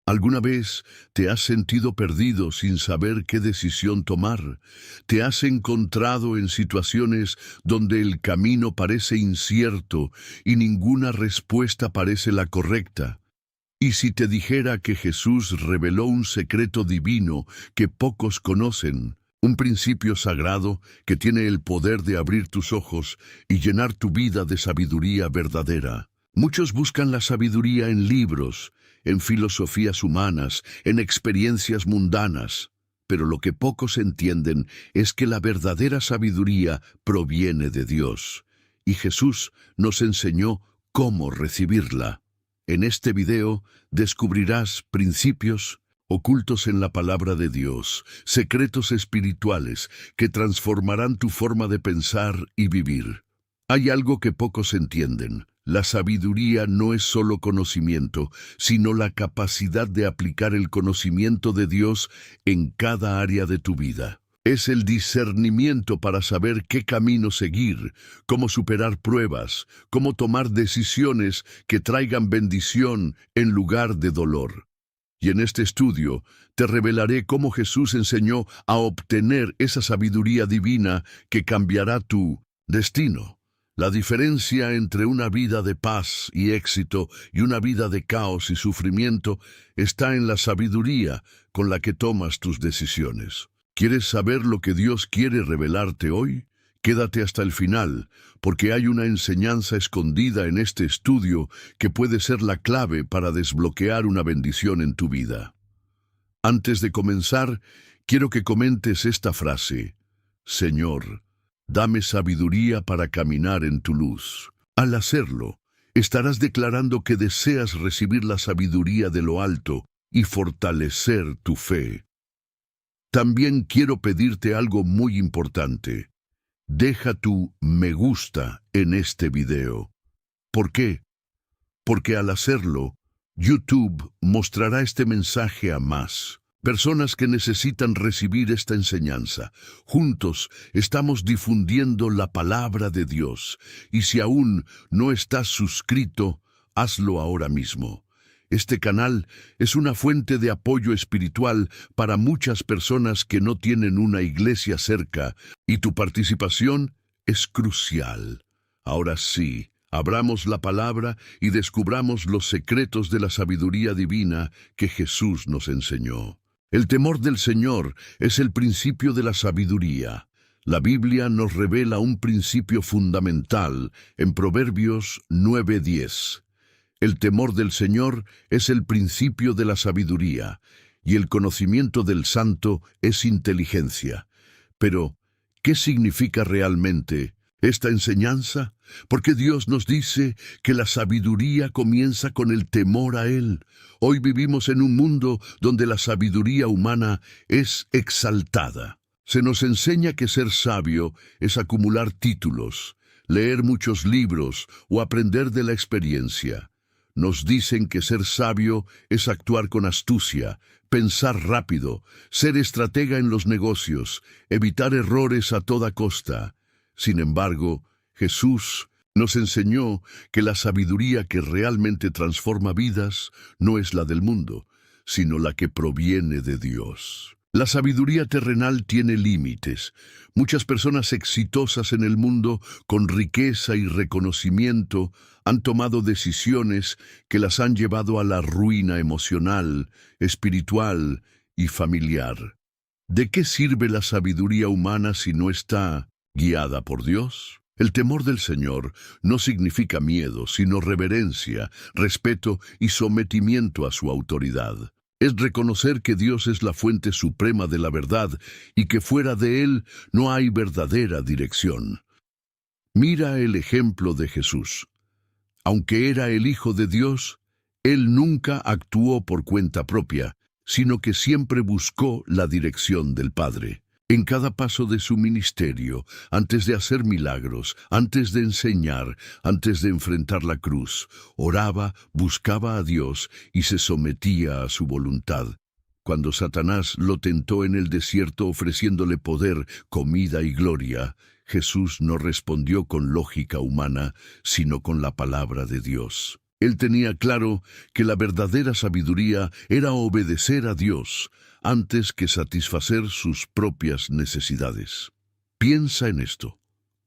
¿Alguna vez te has sentido perdido sin saber qué decisión tomar? ¿Te has encontrado en situaciones donde el camino parece incierto y ninguna respuesta parece la correcta? ¿Y si te dijera que Jesús reveló un secreto divino que pocos conocen, un principio sagrado que tiene el poder de abrir tus ojos y llenar tu vida de sabiduría verdadera? Muchos buscan la sabiduría en libros, en filosofías humanas, en experiencias mundanas, pero lo que pocos entienden es que la verdadera sabiduría proviene de Dios, y Jesús nos enseñó cómo recibirla. En este video descubrirás principios ocultos en la palabra de Dios, secretos espirituales que transformarán tu forma de pensar y vivir. Hay algo que pocos entienden. La sabiduría no es solo conocimiento, sino la capacidad de aplicar el conocimiento de Dios en cada área de tu vida. Es el discernimiento para saber qué camino seguir, cómo superar pruebas, cómo tomar decisiones que traigan bendición en lugar de dolor. Y en este estudio te revelaré cómo Jesús enseñó a obtener esa sabiduría divina que cambiará tu destino. La diferencia entre una vida de paz y éxito y una vida de caos y sufrimiento está en la sabiduría con la que tomas tus decisiones. ¿Quieres saber lo que Dios quiere revelarte hoy? Quédate hasta el final, porque hay una enseñanza escondida en este estudio que puede ser la clave para desbloquear una bendición en tu vida. Antes de comenzar, quiero que comentes esta frase: Señor, dame sabiduría para caminar en tu luz. Al hacerlo, estarás declarando que deseas recibir la sabiduría de lo alto y fortalecer tu fe. También quiero pedirte algo muy importante. Deja tu me gusta en este video. ¿Por qué? Porque al hacerlo, YouTube mostrará este mensaje a más personas que necesitan recibir esta enseñanza. Juntos estamos difundiendo la palabra de Dios, y si aún no estás suscrito, hazlo ahora mismo. Este canal es una fuente de apoyo espiritual para muchas personas que no tienen una iglesia cerca, y tu participación es crucial. Ahora sí, abramos la palabra y descubramos los secretos de la sabiduría divina que Jesús nos enseñó. El temor del Señor es el principio de la sabiduría. La Biblia nos revela un principio fundamental en Proverbios 9:10. El temor del Señor es el principio de la sabiduría, y el conocimiento del Santo es inteligencia. Pero, ¿qué significa realmente esta enseñanza? Porque Dios nos dice que la sabiduría comienza con el temor a Él. Hoy vivimos en un mundo donde la sabiduría humana es exaltada. Se nos enseña que ser sabio es acumular títulos, leer muchos libros o aprender de la experiencia. Nos dicen que ser sabio es actuar con astucia, pensar rápido, ser estratega en los negocios, evitar errores a toda costa. Sin embargo, Jesús nos enseñó que la sabiduría que realmente transforma vidas no es la del mundo, sino la que proviene de Dios. La sabiduría terrenal tiene límites. Muchas personas exitosas en el mundo, con riqueza y reconocimiento, han tomado decisiones que las han llevado a la ruina emocional, espiritual y familiar. ¿De qué sirve la sabiduría humana si no está guiada por Dios? El temor del Señor no significa miedo, sino reverencia, respeto y sometimiento a su autoridad. Es reconocer que Dios es la fuente suprema de la verdad y que fuera de Él no hay verdadera dirección. Mira el ejemplo de Jesús. Aunque era el Hijo de Dios, Él nunca actuó por cuenta propia, sino que siempre buscó la dirección del Padre. En cada paso de su ministerio, antes de hacer milagros, antes de enseñar, antes de enfrentar la cruz, oraba, buscaba a Dios y se sometía a su voluntad. Cuando Satanás lo tentó en el desierto ofreciéndole poder, comida y gloria, Jesús no respondió con lógica humana, sino con la palabra de Dios. Él tenía claro que la verdadera sabiduría era obedecer a Dios antes que satisfacer sus propias necesidades. Piensa en esto.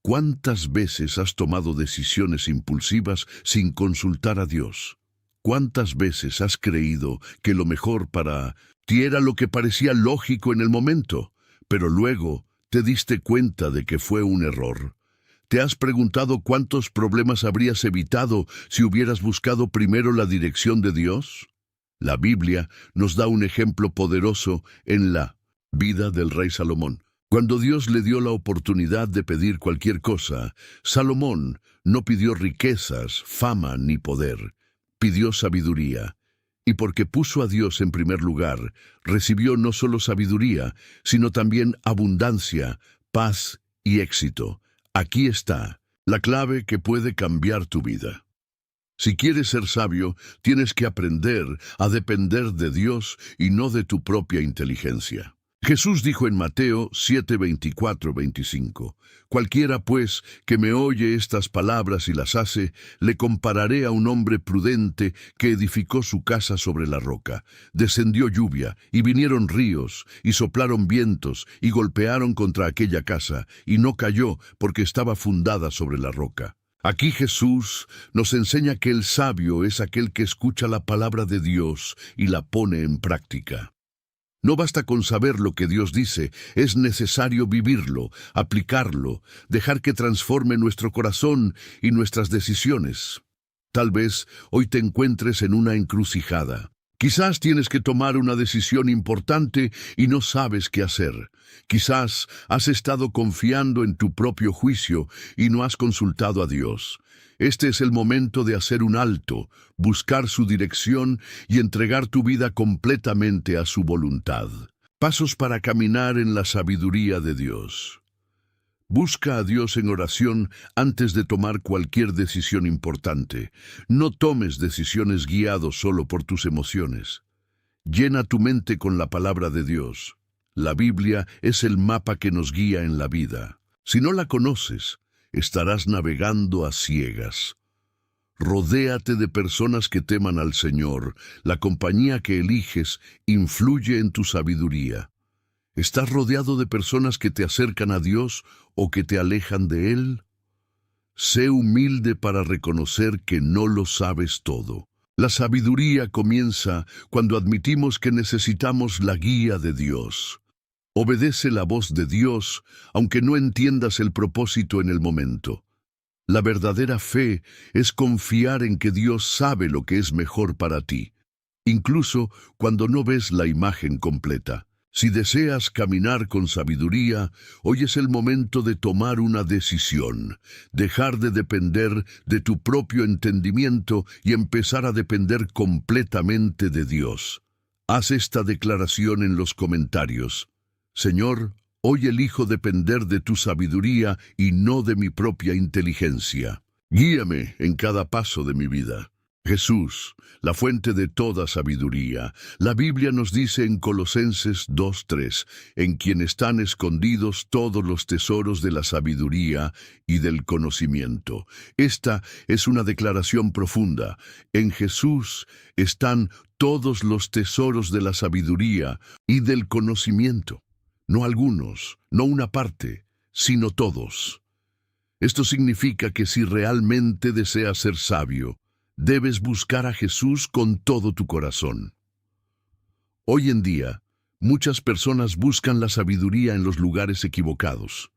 ¿Cuántas veces has tomado decisiones impulsivas sin consultar a Dios? ¿Cuántas veces has creído que lo mejor para ti era lo que parecía lógico en el momento, pero luego te diste cuenta de que fue un error? ¿Te has preguntado cuántos problemas habrías evitado si hubieras buscado primero la dirección de Dios? La Biblia nos da un ejemplo poderoso en la vida del rey Salomón. Cuando Dios le dio la oportunidad de pedir cualquier cosa, Salomón no pidió riquezas, fama ni poder. Pidió sabiduría. Y porque puso a Dios en primer lugar, recibió no solo sabiduría, sino también abundancia, paz y éxito. Aquí está la clave que puede cambiar tu vida. Si quieres ser sabio, tienes que aprender a depender de Dios y no de tu propia inteligencia. Jesús dijo en Mateo 7:24-25, «Cualquiera, pues, que me oye estas palabras y las hace, le compararé a un hombre prudente que edificó su casa sobre la roca. Descendió lluvia, y vinieron ríos, y soplaron vientos, y golpearon contra aquella casa, y no cayó, porque estaba fundada sobre la roca». Aquí Jesús nos enseña que el sabio es aquel que escucha la palabra de Dios y la pone en práctica. No basta con saber lo que Dios dice, es necesario vivirlo, aplicarlo, dejar que transforme nuestro corazón y nuestras decisiones. Tal vez hoy te encuentres en una encrucijada. Quizás tienes que tomar una decisión importante y no sabes qué hacer. Quizás has estado confiando en tu propio juicio y no has consultado a Dios. Este es el momento de hacer un alto, buscar su dirección y entregar tu vida completamente a su voluntad. Pasos para caminar en la sabiduría de Dios. Busca a Dios en oración antes de tomar cualquier decisión importante. No tomes decisiones guiados solo por tus emociones. Llena tu mente con la palabra de Dios. La Biblia es el mapa que nos guía en la vida. Si no la conoces, estarás navegando a ciegas. Rodéate de personas que teman al Señor. La compañía que eliges influye en tu sabiduría. ¿Estás rodeado de personas que te acercan a Dios o que te alejan de Él? Sé humilde para reconocer que no lo sabes todo. La sabiduría comienza cuando admitimos que necesitamos la guía de Dios. Obedece la voz de Dios, aunque no entiendas el propósito en el momento. La verdadera fe es confiar en que Dios sabe lo que es mejor para ti, incluso cuando no ves la imagen completa. Si deseas caminar con sabiduría, hoy es el momento de tomar una decisión, dejar de depender de tu propio entendimiento y empezar a depender completamente de Dios. Haz esta declaración en los comentarios. Señor, hoy elijo depender de tu sabiduría y no de mi propia inteligencia. Guíame en cada paso de mi vida. Jesús, la fuente de toda sabiduría. La Biblia nos dice en Colosenses 2:3, en quien están escondidos todos los tesoros de la sabiduría y del conocimiento. Esta es una declaración profunda. En Jesús están todos los tesoros de la sabiduría y del conocimiento. No algunos, no una parte, sino todos. Esto significa que si realmente deseas ser sabio, debes buscar a Jesús con todo tu corazón. Hoy en día, muchas personas buscan la sabiduría en los lugares equivocados.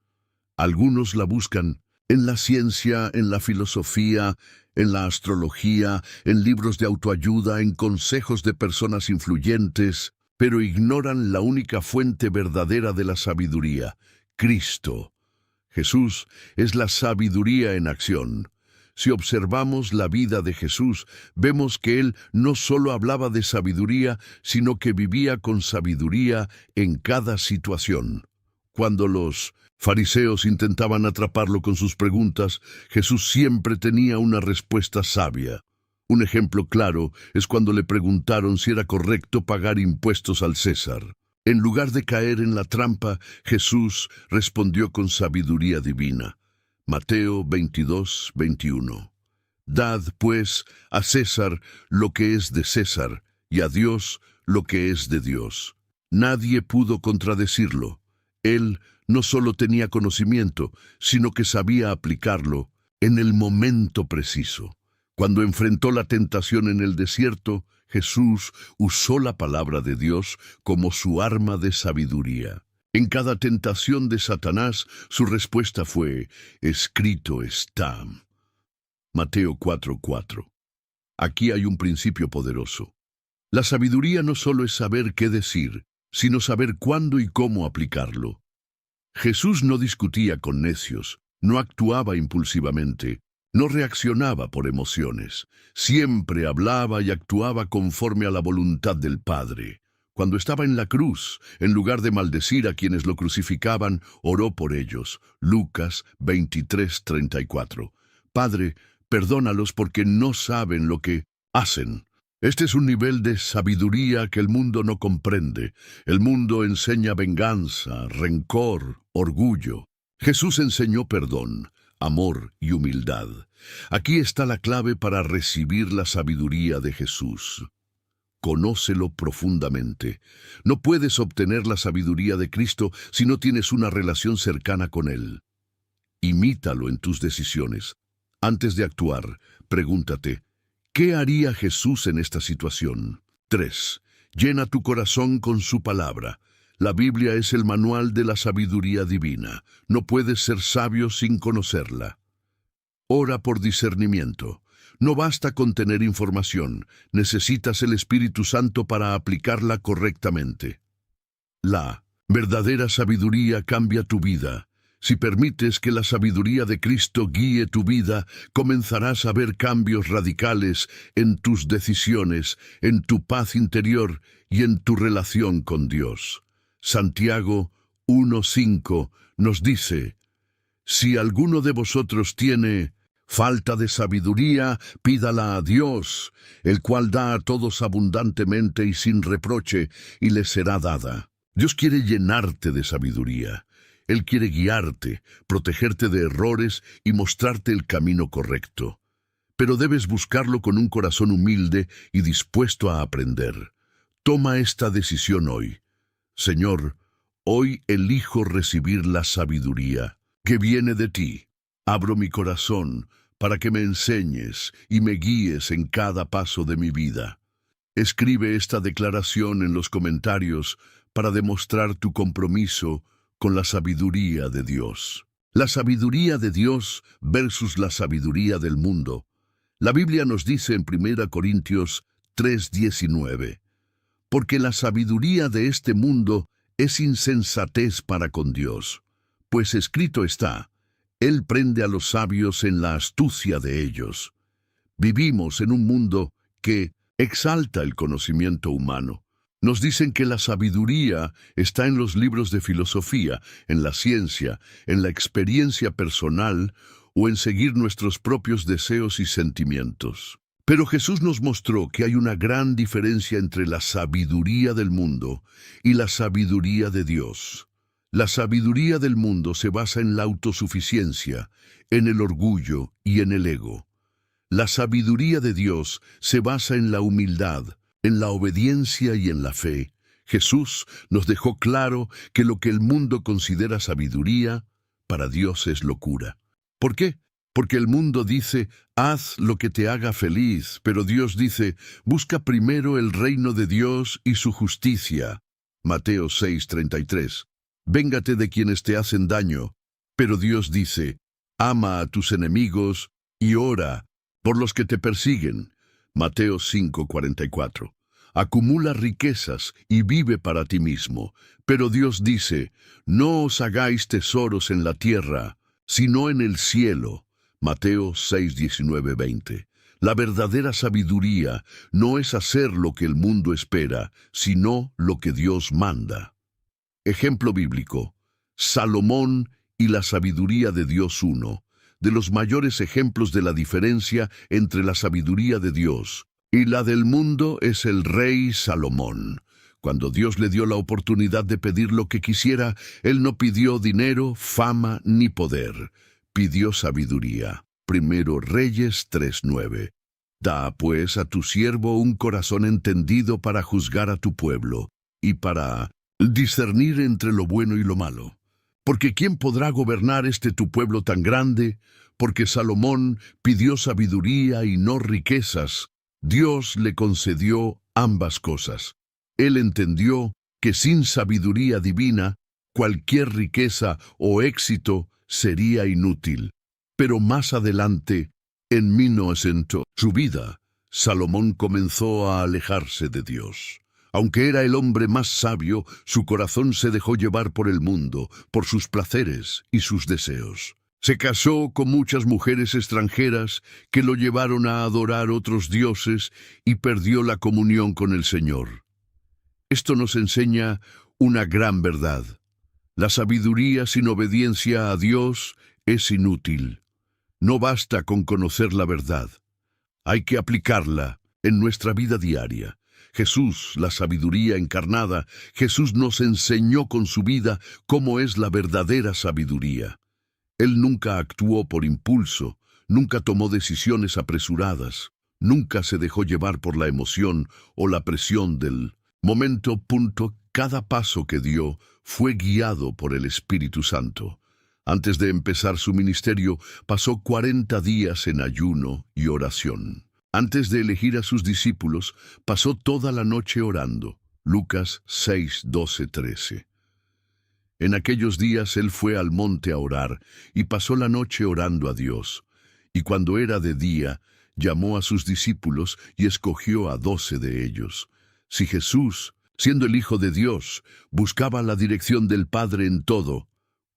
Algunos la buscan en la ciencia, en la filosofía, en la astrología, en libros de autoayuda, en consejos de personas influyentes, pero ignoran la única fuente verdadera de la sabiduría, Cristo. Jesús es la sabiduría en acción. Si observamos la vida de Jesús, vemos que Él no solo hablaba de sabiduría, sino que vivía con sabiduría en cada situación. Cuando los fariseos intentaban atraparlo con sus preguntas, Jesús siempre tenía una respuesta sabia. Un ejemplo claro es cuando le preguntaron si era correcto pagar impuestos al César. En lugar de caer en la trampa, Jesús respondió con sabiduría divina. Mateo 22:21. Dad, pues, a César lo que es de César, y a Dios lo que es de Dios. Nadie pudo contradecirlo. Él no solo tenía conocimiento, sino que sabía aplicarlo en el momento preciso. Cuando enfrentó la tentación en el desierto, Jesús usó la palabra de Dios como su arma de sabiduría. En cada tentación de Satanás, su respuesta fue: escrito está. Mateo 4:4. Aquí hay un principio poderoso. La sabiduría no solo es saber qué decir, sino saber cuándo y cómo aplicarlo. Jesús no discutía con necios, no actuaba impulsivamente, no reaccionaba por emociones. Siempre hablaba y actuaba conforme a la voluntad del Padre. Cuando estaba en la cruz, en lugar de maldecir a quienes lo crucificaban, oró por ellos. Lucas 23:34. Padre, perdónalos porque no saben lo que hacen. Este es un nivel de sabiduría que el mundo no comprende. El mundo enseña venganza, rencor, orgullo. Jesús enseñó perdón, amor y humildad. Aquí está la clave para recibir la sabiduría de Jesús. Conócelo profundamente. No puedes obtener la sabiduría de Cristo si no tienes una relación cercana con Él. Imítalo en tus decisiones. Antes de actuar, pregúntate: ¿qué haría Jesús en esta situación? 3. Llena tu corazón con su palabra. La Biblia es el manual de la sabiduría divina. No puedes ser sabio sin conocerla. Ora por discernimiento. No basta con tener información, necesitas el Espíritu Santo para aplicarla correctamente. La verdadera sabiduría cambia tu vida. Si permites que la sabiduría de Cristo guíe tu vida, comenzarás a ver cambios radicales en tus decisiones, en tu paz interior y en tu relación con Dios. Santiago 1:5 nos dice: si alguno de vosotros tiene falta de sabiduría, pídala a Dios, el cual da a todos abundantemente y sin reproche, y le será dada. Dios quiere llenarte de sabiduría. Él quiere guiarte, protegerte de errores y mostrarte el camino correcto. Pero debes buscarlo con un corazón humilde y dispuesto a aprender. Toma esta decisión hoy. Señor, hoy elijo recibir la sabiduría que viene de ti. Abro mi corazón para que me enseñes y me guíes en cada paso de mi vida. Escribe esta declaración en los comentarios para demostrar tu compromiso con la sabiduría de Dios. La sabiduría de Dios versus la sabiduría del mundo. La Biblia nos dice en 1 Corintios 3:19, porque la sabiduría de este mundo es insensatez para con Dios, pues escrito está: Él prende a los sabios en la astucia de ellos. Vivimos en un mundo que exalta el conocimiento humano. Nos dicen que la sabiduría está en los libros de filosofía, en la ciencia, en la experiencia personal o en seguir nuestros propios deseos y sentimientos. Pero Jesús nos mostró que hay una gran diferencia entre la sabiduría del mundo y la sabiduría de Dios. La sabiduría del mundo se basa en la autosuficiencia, en el orgullo y en el ego. La sabiduría de Dios se basa en la humildad, en la obediencia y en la fe. Jesús nos dejó claro que lo que el mundo considera sabiduría, para Dios es locura. ¿Por qué? Porque el mundo dice: haz lo que te haga feliz, pero Dios dice: busca primero el reino de Dios y su justicia. Mateo 6:33. Véngate de quienes te hacen daño, pero Dios dice: ama a tus enemigos y ora por los que te persiguen. Mateo 5:44. Acumula riquezas y vive para ti mismo, pero Dios dice: no os hagáis tesoros en la tierra, sino en el cielo. Mateo 6:19-20. La verdadera sabiduría no es hacer lo que el mundo espera, sino lo que Dios manda. Ejemplo bíblico: Salomón y la sabiduría de Dios 1. De los mayores ejemplos de la diferencia entre la sabiduría de Dios y la del mundo es el rey Salomón. Cuando Dios le dio la oportunidad de pedir lo que quisiera, él no pidió dinero, fama ni poder, pidió sabiduría. Primero Reyes 3:9. Da, pues, a tu siervo un corazón entendido para juzgar a tu pueblo, y para discernir entre lo bueno y lo malo. Porque ¿quién podrá gobernar este tu pueblo tan grande? Porque Salomón pidió sabiduría y no riquezas. Dios le concedió ambas cosas. Él entendió que sin sabiduría divina, cualquier riqueza o éxito sería inútil. Pero más adelante, en 1900, su vida, Salomón comenzó a alejarse de Dios. Aunque era el hombre más sabio, su corazón se dejó llevar por el mundo, por sus placeres y sus deseos. Se casó con muchas mujeres extranjeras que lo llevaron a adorar otros dioses y perdió la comunión con el Señor. Esto nos enseña una gran verdad. La sabiduría sin obediencia a Dios es inútil. No basta con conocer la verdad. Hay que aplicarla en nuestra vida diaria. Jesús, la sabiduría encarnada, Jesús nos enseñó con su vida cómo es la verdadera sabiduría. Él nunca actuó por impulso, nunca tomó decisiones apresuradas, nunca se dejó llevar por la emoción o la presión del momento. Cada paso que dio fue guiado por el Espíritu Santo. Antes de empezar su ministerio, pasó 40 días en ayuno y oración. Antes de elegir a sus discípulos, pasó toda la noche orando. Lucas 6, 12, 13. En aquellos días él fue al monte a orar y pasó la noche orando a Dios. Y cuando era de día, llamó a sus discípulos y escogió a 12 de ellos. Si Jesús, siendo el Hijo de Dios, buscaba la dirección del Padre en todo,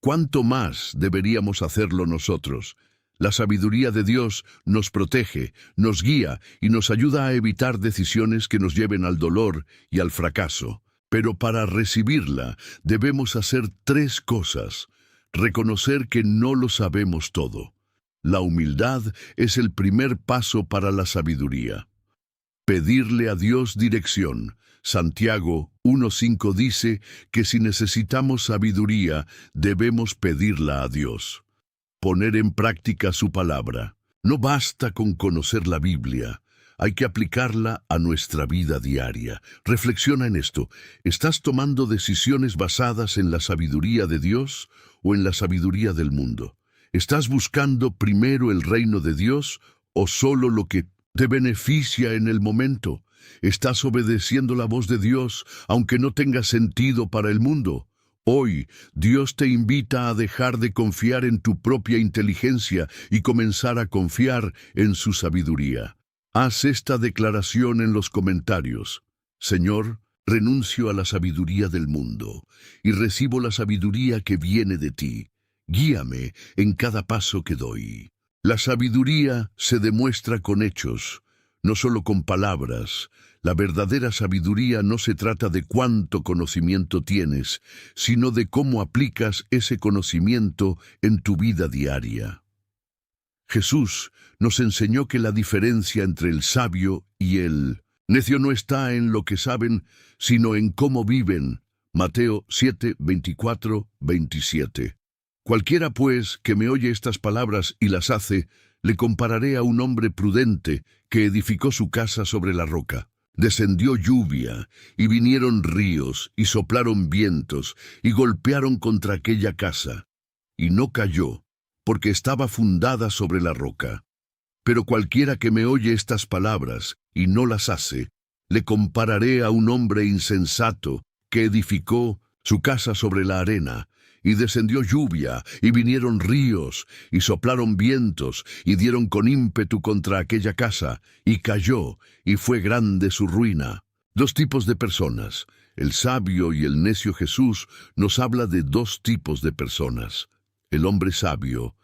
¿cuánto más deberíamos hacerlo nosotros? La sabiduría de Dios nos protege, nos guía y nos ayuda a evitar decisiones que nos lleven al dolor y al fracaso. Pero para recibirla debemos hacer 3 cosas. Reconocer que no lo sabemos todo. La humildad es el primer paso para la sabiduría. Pedirle a Dios dirección. Santiago 1:5 dice que si necesitamos sabiduría, debemos pedirla a Dios. Poner en práctica su palabra. No basta con conocer la Biblia. Hay que aplicarla a nuestra vida diaria. Reflexiona en esto. ¿Estás tomando decisiones basadas en la sabiduría de Dios o en la sabiduría del mundo? ¿Estás buscando primero el reino de Dios o solo lo que te beneficia en el momento? ¿Estás obedeciendo la voz de Dios aunque no tenga sentido para el mundo? Hoy, Dios te invita a dejar de confiar en tu propia inteligencia y comenzar a confiar en su sabiduría. Haz esta declaración en los comentarios. Señor, renuncio a la sabiduría del mundo y recibo la sabiduría que viene de ti. Guíame en cada paso que doy. La sabiduría se demuestra con hechos, no solo con palabras. La verdadera sabiduría no se trata de cuánto conocimiento tienes, sino de cómo aplicas ese conocimiento en tu vida diaria. Jesús nos enseñó que la diferencia entre el sabio y el necio no está en lo que saben, sino en cómo viven. Mateo 7, 24, 27. Cualquiera, pues, que me oye estas palabras y las hace, le compararé a un hombre prudente que edificó su casa sobre la roca. Descendió lluvia, y vinieron ríos, y soplaron vientos, y golpearon contra aquella casa. Y no cayó, porque estaba fundada sobre la roca. Pero cualquiera que me oye estas palabras, y no las hace, le compararé a un hombre insensato, que edificó su casa sobre la arena. Y descendió lluvia, y vinieron ríos, y soplaron vientos, y dieron con ímpetu contra aquella casa, y cayó, y fue grande su ruina. 2 tipos de personas. El sabio y el necio. Jesús nos habla de 2 tipos de personas. El hombre sabio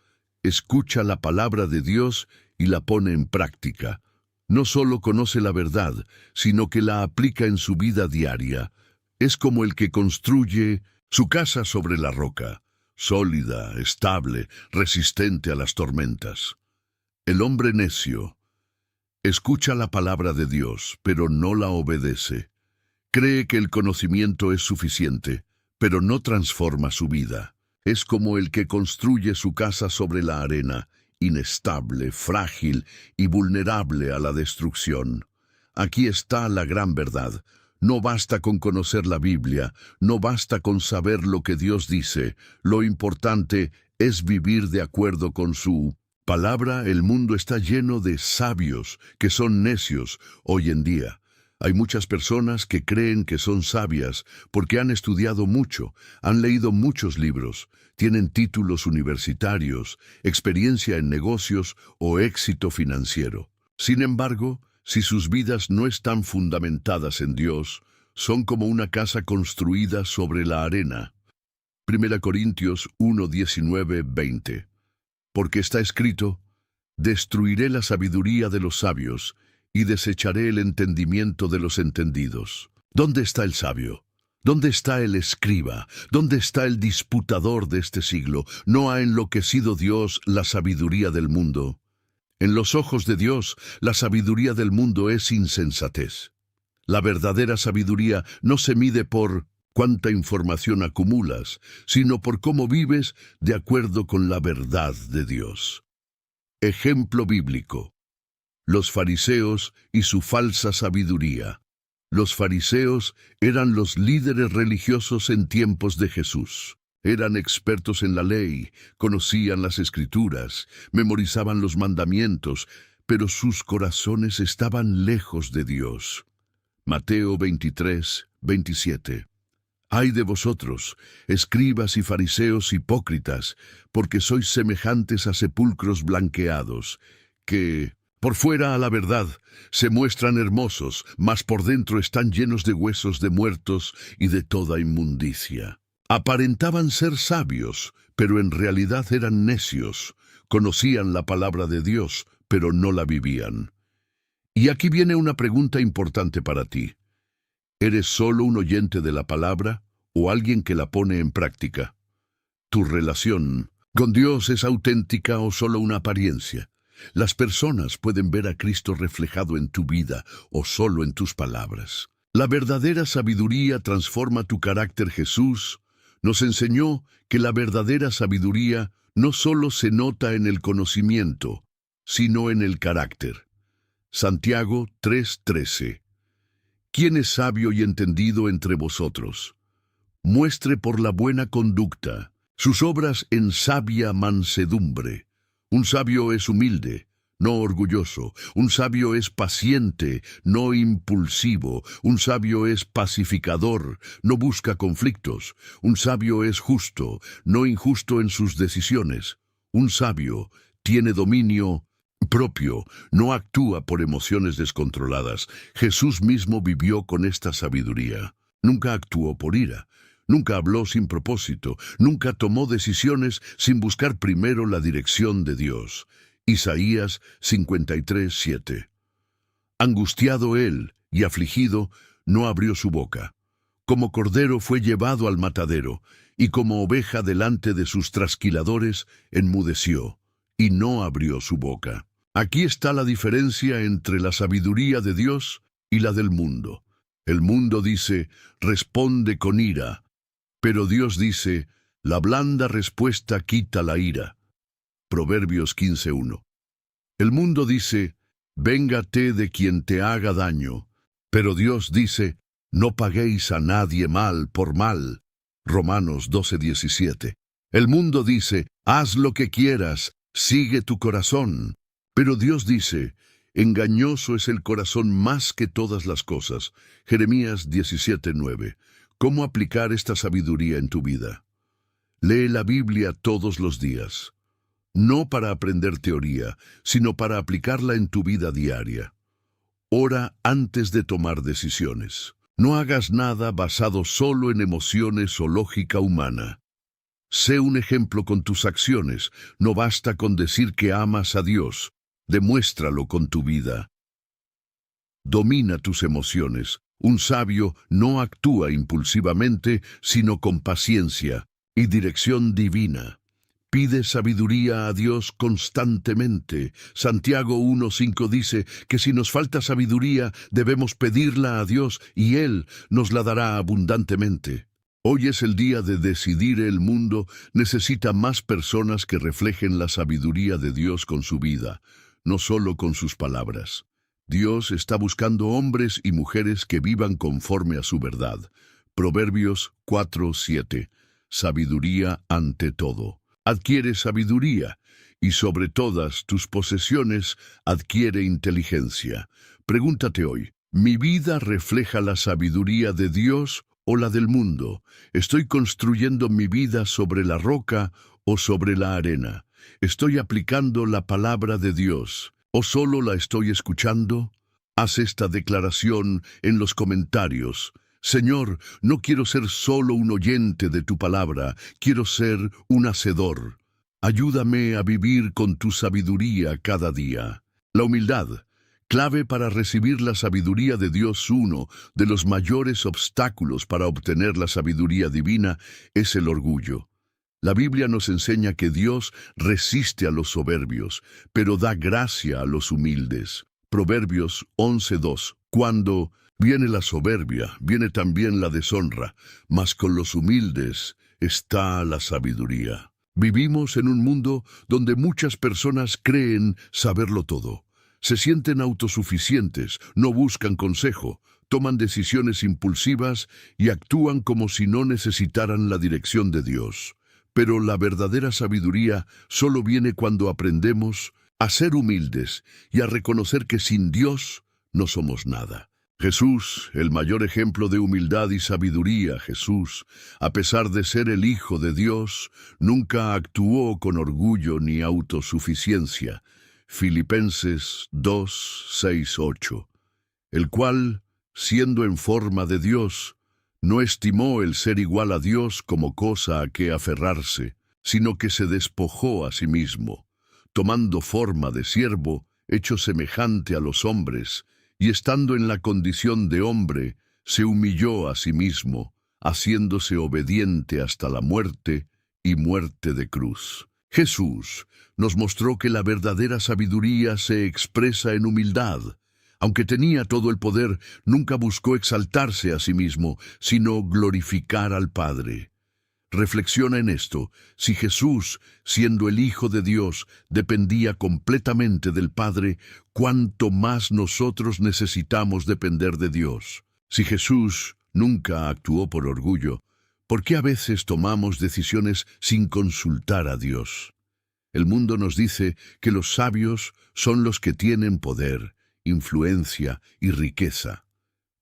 escucha la palabra de Dios y la pone en práctica. No solo conoce la verdad, sino que la aplica en su vida diaria. Es como el que construye su casa sobre la roca, sólida, estable, resistente a las tormentas. El hombre necio escucha la palabra de Dios, pero no la obedece. Cree que el conocimiento es suficiente, pero no transforma su vida. Es como el que construye su casa sobre la arena inestable, frágil y vulnerable a la destrucción. Aquí está la gran verdad. No basta con conocer la Biblia, no basta con saber lo que Dios dice. Lo importante es vivir de acuerdo con su palabra. El mundo está lleno de sabios que son necios hoy en día. Hay muchas personas que creen que son sabias porque han estudiado mucho, han leído muchos libros, tienen títulos universitarios, experiencia en negocios o éxito financiero. Sin embargo, si sus vidas no están fundamentadas en Dios, son como una casa construida sobre la arena. 1 Corintios 1, 19, 20. Porque está escrito: destruiré la sabiduría de los sabios y desecharé el entendimiento de los entendidos. ¿Dónde está el sabio? ¿Dónde está el escriba? ¿Dónde está el disputador de este siglo? ¿No ha enloquecido Dios la sabiduría del mundo? En los ojos de Dios, la sabiduría del mundo es insensatez. La verdadera sabiduría no se mide por cuánta información acumulas, sino por cómo vives de acuerdo con la verdad de Dios. Ejemplo bíblico: los fariseos y su falsa sabiduría. Los fariseos eran los líderes religiosos en tiempos de Jesús. Eran expertos en la ley, conocían las Escrituras, memorizaban los mandamientos, pero sus corazones estaban lejos de Dios. Mateo 23, 27. Ay de vosotros, escribas y fariseos hipócritas, porque sois semejantes a sepulcros blanqueados, que, por fuera a la verdad, se muestran hermosos, mas por dentro están llenos de huesos de muertos y de toda inmundicia. Aparentaban ser sabios, pero en realidad eran necios. Conocían la palabra de Dios, pero no la vivían. Y aquí viene una pregunta importante para ti. ¿Eres solo un oyente de la palabra o alguien que la pone en práctica? ¿Tu relación con Dios es auténtica o solo una apariencia? Las personas pueden ver a Cristo reflejado en tu vida o solo en tus palabras. La verdadera sabiduría transforma tu carácter. Jesús nos enseñó que la verdadera sabiduría no solo se nota en el conocimiento, sino en el carácter. Santiago 3:13. ¿Quién es sabio y entendido entre vosotros? Muestre por la buena conducta sus obras en sabia mansedumbre. Un sabio es humilde, no orgulloso. Un sabio es paciente, no impulsivo. Un sabio es pacificador, no busca conflictos. Un sabio es justo, no injusto en sus decisiones. Un sabio tiene dominio propio, no actúa por emociones descontroladas. Jesús mismo vivió con esta sabiduría. Nunca actuó por ira. Nunca habló sin propósito, nunca tomó decisiones sin buscar primero la dirección de Dios. Isaías 53:7. Angustiado él y afligido, no abrió su boca. Como cordero fue llevado al matadero, y como oveja delante de sus trasquiladores, enmudeció, y no abrió su boca. Aquí está la diferencia entre la sabiduría de Dios y la del mundo. El mundo dice: responde con ira. Pero Dios dice: la blanda respuesta quita la ira. Proverbios 15:1. El mundo dice: véngate de quien te haga daño. Pero Dios dice: no paguéis a nadie mal por mal. Romanos 12:17. El mundo dice: haz lo que quieras, sigue tu corazón. Pero Dios dice: engañoso es el corazón más que todas las cosas. Jeremías 17:9. ¿Cómo aplicar esta sabiduría en tu vida? Lee la Biblia todos los días. No para aprender teoría, sino para aplicarla en tu vida diaria. Ora antes de tomar decisiones. No hagas nada basado solo en emociones o lógica humana. Sé un ejemplo con tus acciones. No basta con decir que amas a Dios. Demuéstralo con tu vida. Domina tus emociones. Un sabio no actúa impulsivamente, sino con paciencia y dirección divina. Pide sabiduría a Dios constantemente. Santiago 1:5 dice que si nos falta sabiduría, debemos pedirla a Dios y Él nos la dará abundantemente. Hoy es el día de decidir. El mundo necesita más personas que reflejen la sabiduría de Dios con su vida, no solo con sus palabras. Dios está buscando hombres y mujeres que vivan conforme a su verdad. Proverbios 4:7. Sabiduría ante todo. Adquiere sabiduría, y sobre todas tus posesiones adquiere inteligencia. Pregúntate hoy, ¿mi vida refleja la sabiduría de Dios o la del mundo? ¿Estoy construyendo mi vida sobre la roca o sobre la arena? ¿Estoy aplicando la palabra de Dios o solo la estoy escuchando? Haz esta declaración en los comentarios. Señor, no quiero ser solo un oyente de tu palabra, quiero ser un hacedor. Ayúdame a vivir con tu sabiduría cada día. La humildad, clave para recibir la sabiduría de Dios. Uno de los mayores obstáculos para obtener la sabiduría divina es el orgullo. La Biblia nos enseña que Dios resiste a los soberbios, pero da gracia a los humildes. Proverbios 11:2. Cuando viene la soberbia, viene también la deshonra, mas con los humildes está la sabiduría. Vivimos en un mundo donde muchas personas creen saberlo todo. Se sienten autosuficientes, no buscan consejo, toman decisiones impulsivas y actúan como si no necesitaran la dirección de Dios. Pero la verdadera sabiduría solo viene cuando aprendemos a ser humildes y a reconocer que sin Dios no somos nada. Jesús, el mayor ejemplo de humildad y sabiduría. Jesús, a pesar de ser el Hijo de Dios, nunca actuó con orgullo ni autosuficiencia. Filipenses 2:6-8. El cual, siendo en forma de Dios, no estimó el ser igual a Dios como cosa a que aferrarse, sino que se despojó a sí mismo, tomando forma de siervo, hecho semejante a los hombres, y estando en la condición de hombre, se humilló a sí mismo, haciéndose obediente hasta la muerte y muerte de cruz. Jesús nos mostró que la verdadera sabiduría se expresa en humildad. Aunque tenía todo el poder, nunca buscó exaltarse a sí mismo, sino glorificar al Padre. Reflexiona en esto. Si Jesús, siendo el Hijo de Dios, dependía completamente del Padre, ¿cuánto más nosotros necesitamos depender de Dios? Si Jesús nunca actuó por orgullo, ¿por qué a veces tomamos decisiones sin consultar a Dios? El mundo nos dice que los sabios son los que tienen poder, influencia y riqueza.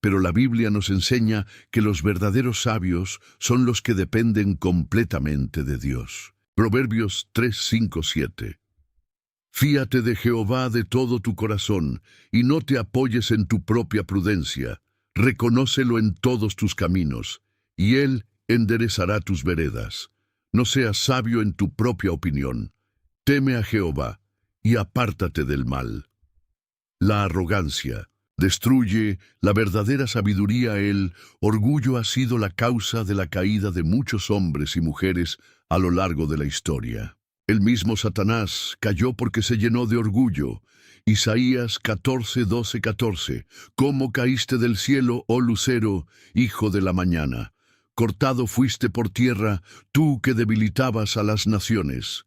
Pero la Biblia nos enseña que los verdaderos sabios son los que dependen completamente de Dios. Proverbios 3:5-7. Fíate de Jehová de todo tu corazón, y no te apoyes en tu propia prudencia. Reconócelo en todos tus caminos, y Él enderezará tus veredas. No seas sabio en tu propia opinión. Teme a Jehová, y apártate del mal. La arrogancia destruye la verdadera sabiduría. El orgullo ha sido la causa de la caída de muchos hombres y mujeres a lo largo de la historia. El mismo Satanás cayó porque se llenó de orgullo. Isaías 14:12-14. ¿Cómo caíste del cielo, oh lucero, hijo de la mañana? Cortado fuiste por tierra, tú que debilitabas a las naciones.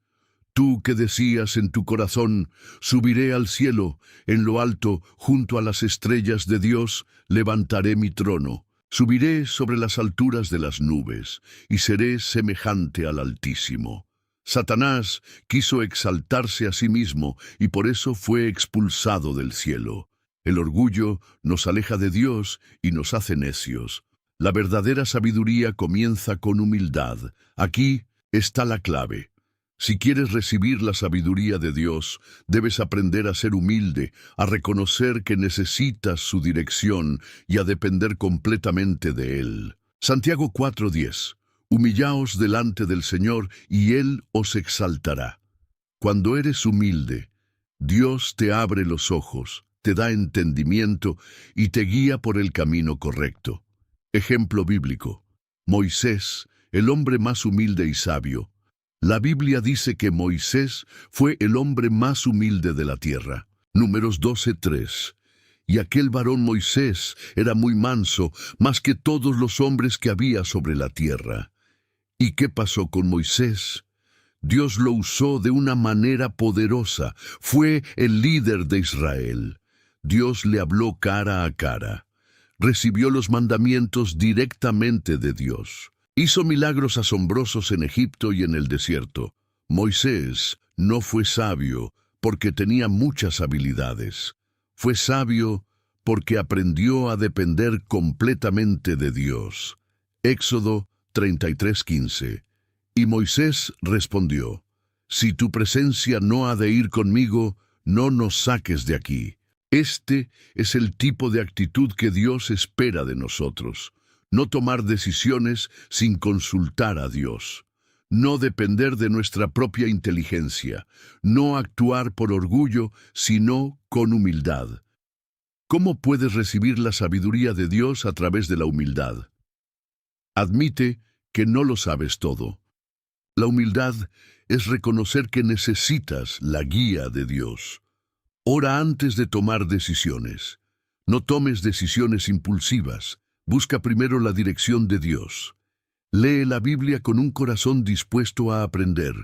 Tú que decías en tu corazón, subiré al cielo, en lo alto, junto a las estrellas de Dios, levantaré mi trono. Subiré sobre las alturas de las nubes, y seré semejante al Altísimo. Satanás quiso exaltarse a sí mismo, y por eso fue expulsado del cielo. El orgullo nos aleja de Dios y nos hace necios. La verdadera sabiduría comienza con humildad. Aquí está la clave. Si quieres recibir la sabiduría de Dios, debes aprender a ser humilde, a reconocer que necesitas su dirección y a depender completamente de Él. Santiago 4:10. Humillaos delante del Señor y Él os exaltará. Cuando eres humilde, Dios te abre los ojos, te da entendimiento y te guía por el camino correcto. Ejemplo bíblico. Moisés, el hombre más humilde y sabio. La Biblia dice que Moisés fue el hombre más humilde de la tierra. Números 12:3. y aquel varón Moisés era muy manso, más que todos los hombres que había sobre la tierra. ¿Y qué pasó con Moisés? Dios lo usó de una manera poderosa. Fue el líder de Israel. Dios le habló cara a cara. Recibió los mandamientos directamente de Dios. Hizo milagros asombrosos en Egipto y en el desierto. Moisés no fue sabio porque tenía muchas habilidades. Fue sabio porque aprendió a depender completamente de Dios. Éxodo 33:15. Y Moisés respondió: Si tu presencia no ha de ir conmigo, no nos saques de aquí. Este es el tipo de actitud que Dios espera de nosotros. No tomar decisiones sin consultar a Dios. No depender de nuestra propia inteligencia. No actuar por orgullo, sino con humildad. ¿Cómo puedes recibir la sabiduría de Dios a través de la humildad? Admite que no lo sabes todo. La humildad es reconocer que necesitas la guía de Dios. Ora antes de tomar decisiones. No tomes decisiones impulsivas. Busca primero la dirección de Dios. Lee la Biblia con un corazón dispuesto a aprender.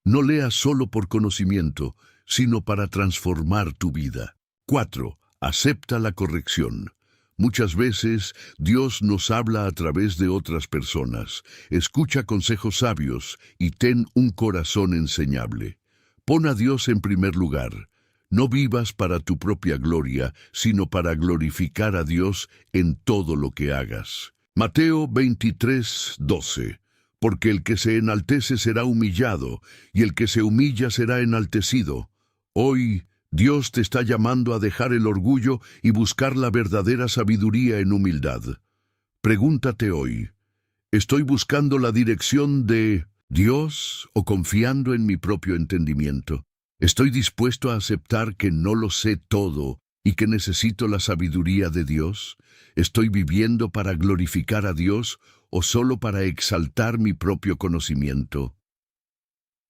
No leas solo por conocimiento, sino para transformar tu vida. 4. Acepta la corrección. Muchas veces Dios nos habla a través de otras personas. Escucha consejos sabios y ten un corazón enseñable. Pon a Dios en primer lugar. No vivas para tu propia gloria, sino para glorificar a Dios en todo lo que hagas. Mateo 23:12. Porque el que se enaltece será humillado, y el que se humilla será enaltecido. Hoy Dios te está llamando a dejar el orgullo y buscar la verdadera sabiduría en humildad. Pregúntate hoy: ¿estoy buscando la dirección de Dios o confiando en mi propio entendimiento? ¿Estoy dispuesto a aceptar que no lo sé todo y que necesito la sabiduría de Dios? ¿Estoy viviendo para glorificar a Dios o solo para exaltar mi propio conocimiento?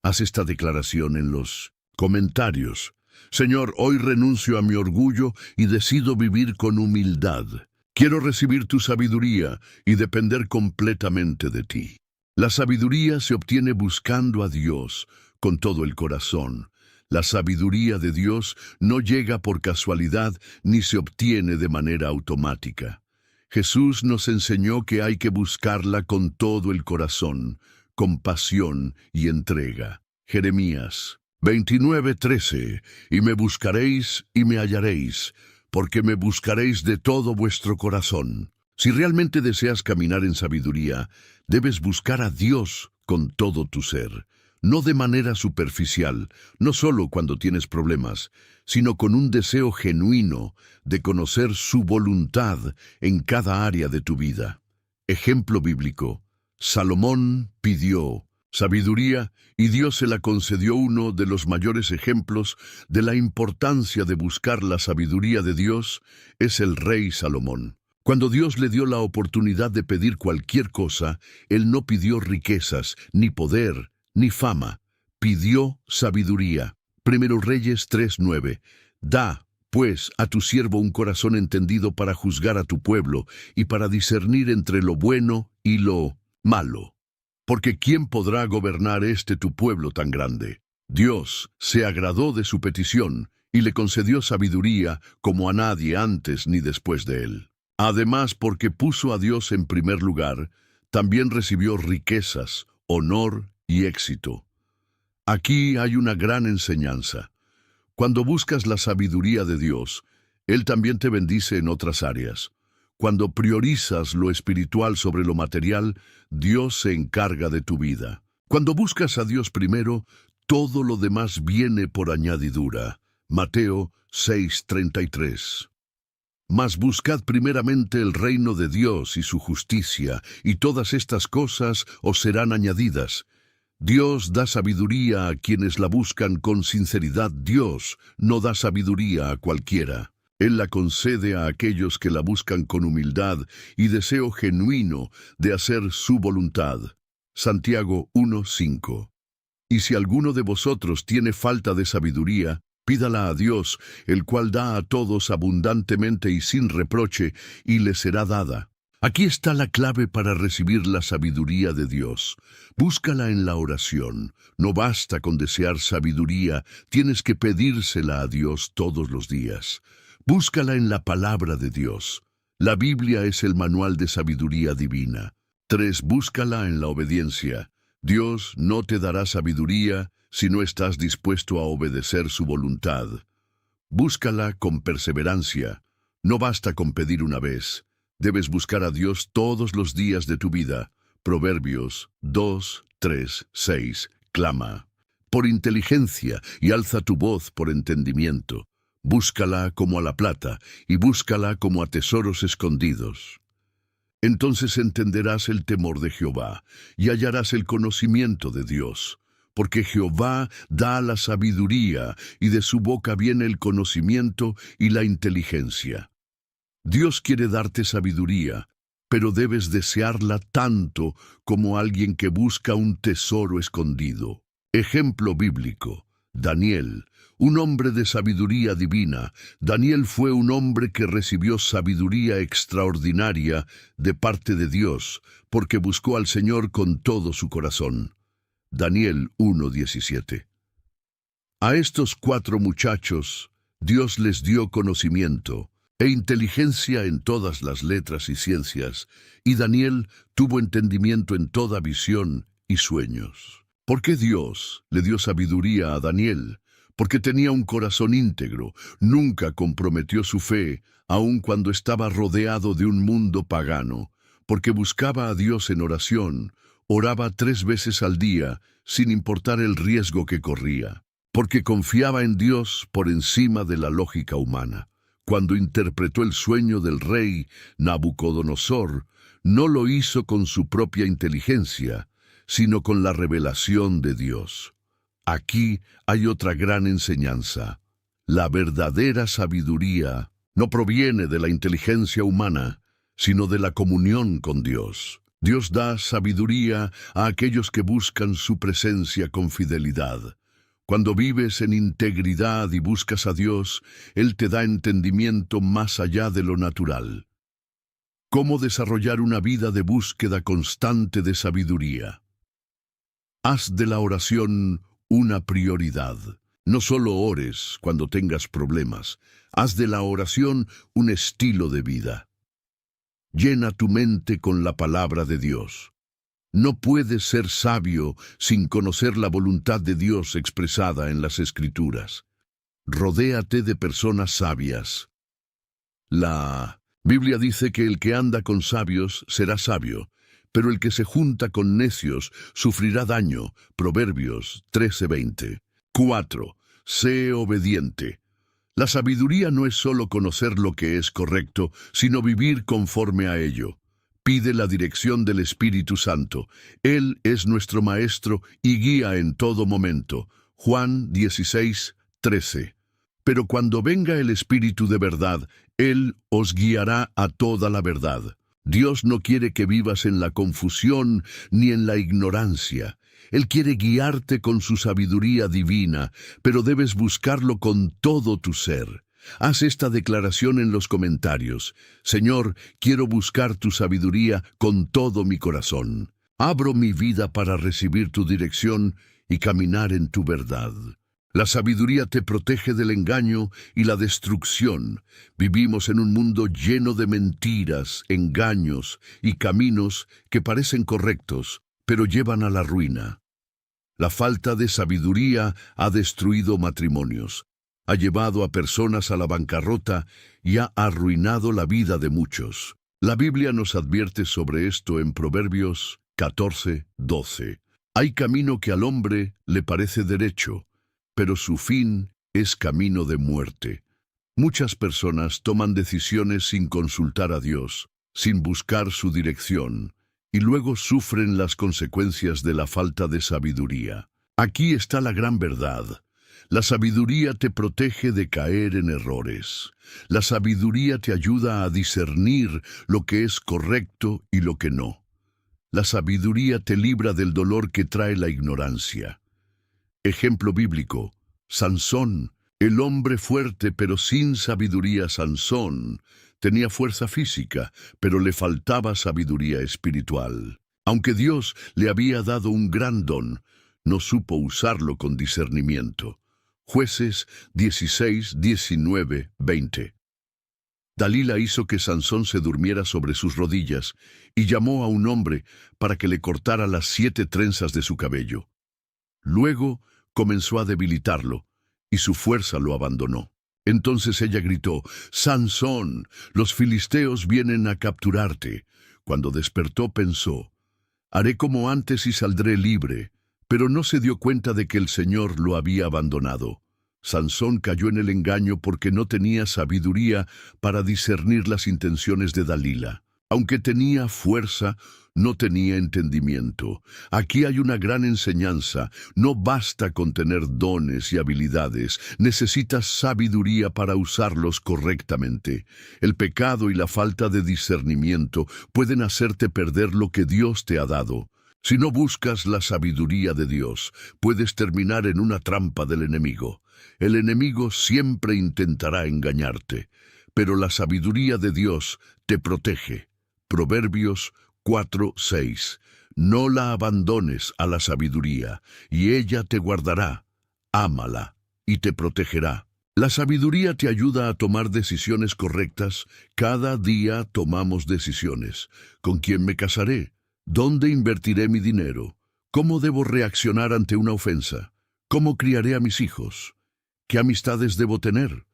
Haz esta declaración en los comentarios. Señor, hoy renuncio a mi orgullo y decido vivir con humildad. Quiero recibir tu sabiduría y depender completamente de ti. La sabiduría se obtiene buscando a Dios con todo el corazón. La sabiduría de Dios no llega por casualidad ni se obtiene de manera automática. Jesús nos enseñó que hay que buscarla con todo el corazón, con pasión y entrega. Jeremías 29:13. Y me buscaréis y me hallaréis, porque me buscaréis de todo vuestro corazón. Si realmente deseas caminar en sabiduría, debes buscar a Dios con todo tu ser. No de manera superficial, no solo cuando tienes problemas, sino con un deseo genuino de conocer su voluntad en cada área de tu vida. Ejemplo bíblico: Salomón pidió sabiduría y Dios se la concedió. Uno de los mayores ejemplos de la importancia de buscar la sabiduría de Dios es el rey Salomón. Cuando Dios le dio la oportunidad de pedir cualquier cosa, él no pidió riquezas, ni poder, ni fama. Pidió sabiduría. Primero Reyes 3:9. Da, pues, a tu siervo un corazón entendido para juzgar a tu pueblo y para discernir entre lo bueno y lo malo. Porque ¿quién podrá gobernar tu pueblo tan grande? Dios se agradó de su petición y le concedió sabiduría como a nadie antes ni después de él. Además, porque puso a Dios en primer lugar, también recibió riquezas, honor y éxito. Aquí hay una gran enseñanza. Cuando buscas la sabiduría de Dios, Él también te bendice en otras áreas. Cuando priorizas lo espiritual sobre lo material, Dios se encarga de tu vida. Cuando buscas a Dios primero, todo lo demás viene por añadidura. Mateo 6:33. Mas buscad primeramente el reino de Dios y su justicia, y todas estas cosas os serán añadidas. Dios da sabiduría a quienes la buscan con sinceridad. Dios no da sabiduría a cualquiera. Él la concede a aquellos que la buscan con humildad y deseo genuino de hacer su voluntad. Santiago 1:5. Y si alguno de vosotros tiene falta de sabiduría, Pídala a Dios, el cual da a todos abundantemente y sin reproche, y le será dada. Aquí está la clave para recibir la sabiduría de Dios. Búscala en la oración. No basta con desear sabiduría, tienes que pedírsela a Dios todos los días. Búscala en la palabra de Dios. La Biblia es el manual de sabiduría divina. 3. Búscala en la obediencia. Dios no te dará sabiduría si no estás dispuesto a obedecer su voluntad. Búscala con perseverancia. No basta con pedir una vez. Debes buscar a Dios todos los días de tu vida. Proverbios 2, 3, 6. Clama por inteligencia y alza tu voz por entendimiento. Búscala como a la plata y búscala como a tesoros escondidos. Entonces entenderás el temor de Jehová y hallarás el conocimiento de Dios, porque Jehová da la sabiduría y de su boca viene el conocimiento y la inteligencia. Dios quiere darte sabiduría, pero debes desearla tanto como alguien que busca un tesoro escondido. Ejemplo bíblico: Daniel, un hombre de sabiduría divina. Daniel fue un hombre que recibió sabiduría extraordinaria de parte de Dios, porque buscó al Señor con todo su corazón. Daniel 1:17. A estos 4 muchachos, Dios les dio conocimiento e inteligencia en todas las letras y ciencias, y Daniel tuvo entendimiento en toda visión y sueños. ¿Por qué Dios le dio sabiduría a Daniel? Porque tenía un corazón íntegro, nunca comprometió su fe, aun cuando estaba rodeado de un mundo pagano, porque buscaba a Dios en oración, oraba 3 veces al día, sin importar el riesgo que corría, porque confiaba en Dios por encima de la lógica humana. Cuando interpretó el sueño del rey Nabucodonosor, no lo hizo con su propia inteligencia, sino con la revelación de Dios. Aquí hay otra gran enseñanza. La verdadera sabiduría no proviene de la inteligencia humana, sino de la comunión con Dios. Dios da sabiduría a aquellos que buscan su presencia con fidelidad. Cuando vives en integridad y buscas a Dios, Él te da entendimiento más allá de lo natural. ¿Cómo desarrollar una vida de búsqueda constante de sabiduría? Haz de la oración una prioridad. No solo ores cuando tengas problemas, haz de la oración un estilo de vida. Llena tu mente con la palabra de Dios. No puedes ser sabio sin conocer la voluntad de Dios expresada en las Escrituras. Rodéate de personas sabias. La Biblia dice que el que anda con sabios será sabio, pero el que se junta con necios sufrirá daño. Proverbios 13:20. 4. Sé obediente. La sabiduría no es solo conocer lo que es correcto, sino vivir conforme a ello. Pide la dirección del Espíritu Santo. Él es nuestro Maestro y guía en todo momento. Juan 16:13. Pero cuando venga el Espíritu de verdad, Él os guiará a toda la verdad. Dios no quiere que vivas en la confusión ni en la ignorancia. Él quiere guiarte con su sabiduría divina, pero debes buscarlo con todo tu ser. Haz esta declaración en los comentarios. Señor, quiero buscar tu sabiduría con todo mi corazón. Abro mi vida para recibir tu dirección y caminar en tu verdad. La sabiduría te protege del engaño y la destrucción. Vivimos en un mundo lleno de mentiras, engaños y caminos que parecen correctos, pero llevan a la ruina. La falta de sabiduría ha destruido matrimonios, ha llevado a personas a la bancarrota y ha arruinado la vida de muchos. La Biblia nos advierte sobre esto en Proverbios 14:12. Hay camino que al hombre le parece derecho, pero su fin es camino de muerte. Muchas personas toman decisiones sin consultar a Dios, sin buscar su dirección, y luego sufren las consecuencias de la falta de sabiduría. Aquí está la gran verdad. La sabiduría te protege de caer en errores. La sabiduría te ayuda a discernir lo que es correcto y lo que no. La sabiduría te libra del dolor que trae la ignorancia. Ejemplo bíblico: Sansón El hombre fuerte pero sin sabiduría, Sansón, tenía fuerza física, pero le faltaba sabiduría espiritual. Aunque Dios le había dado un gran don, no supo usarlo con discernimiento. Jueces 16, 19, 20. Dalila hizo que Sansón se durmiera sobre sus rodillas y llamó a un hombre para que le cortara las 7 trenzas de su cabello. Luego comenzó a debilitarlo y su fuerza lo abandonó. Entonces ella gritó: «Sansón, los filisteos vienen a capturarte». Cuando despertó pensó: «Haré como antes y saldré libre», pero no se dio cuenta de que el Señor lo había abandonado. Sansón cayó en el engaño porque no tenía sabiduría para discernir las intenciones de Dalila. Aunque tenía fuerza, no tenía entendimiento. Aquí hay una gran enseñanza. No basta con tener dones y habilidades. Necesitas sabiduría para usarlos correctamente. El pecado y la falta de discernimiento pueden hacerte perder lo que Dios te ha dado. Si no buscas la sabiduría de Dios, puedes terminar en una trampa del enemigo. El enemigo siempre intentará engañarte, pero la sabiduría de Dios te protege. Proverbios 4:6. No la abandones a la sabiduría, y ella te guardará. Ámala, y te protegerá. La sabiduría te ayuda a tomar decisiones correctas. Cada día tomamos decisiones. ¿Con quién me casaré? ¿Dónde invertiré mi dinero? ¿Cómo debo reaccionar ante una ofensa? ¿Cómo criaré a mis hijos? ¿Qué amistades debo tener?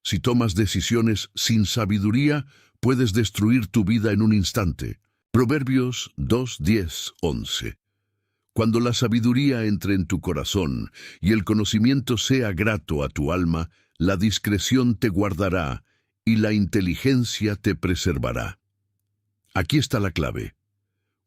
Si tomas decisiones sin sabiduría, puedes destruir tu vida en un instante. Proverbios 2, 10, 11. Cuando la sabiduría entre en tu corazón y el conocimiento sea grato a tu alma, la discreción te guardará y la inteligencia te preservará. Aquí está la clave.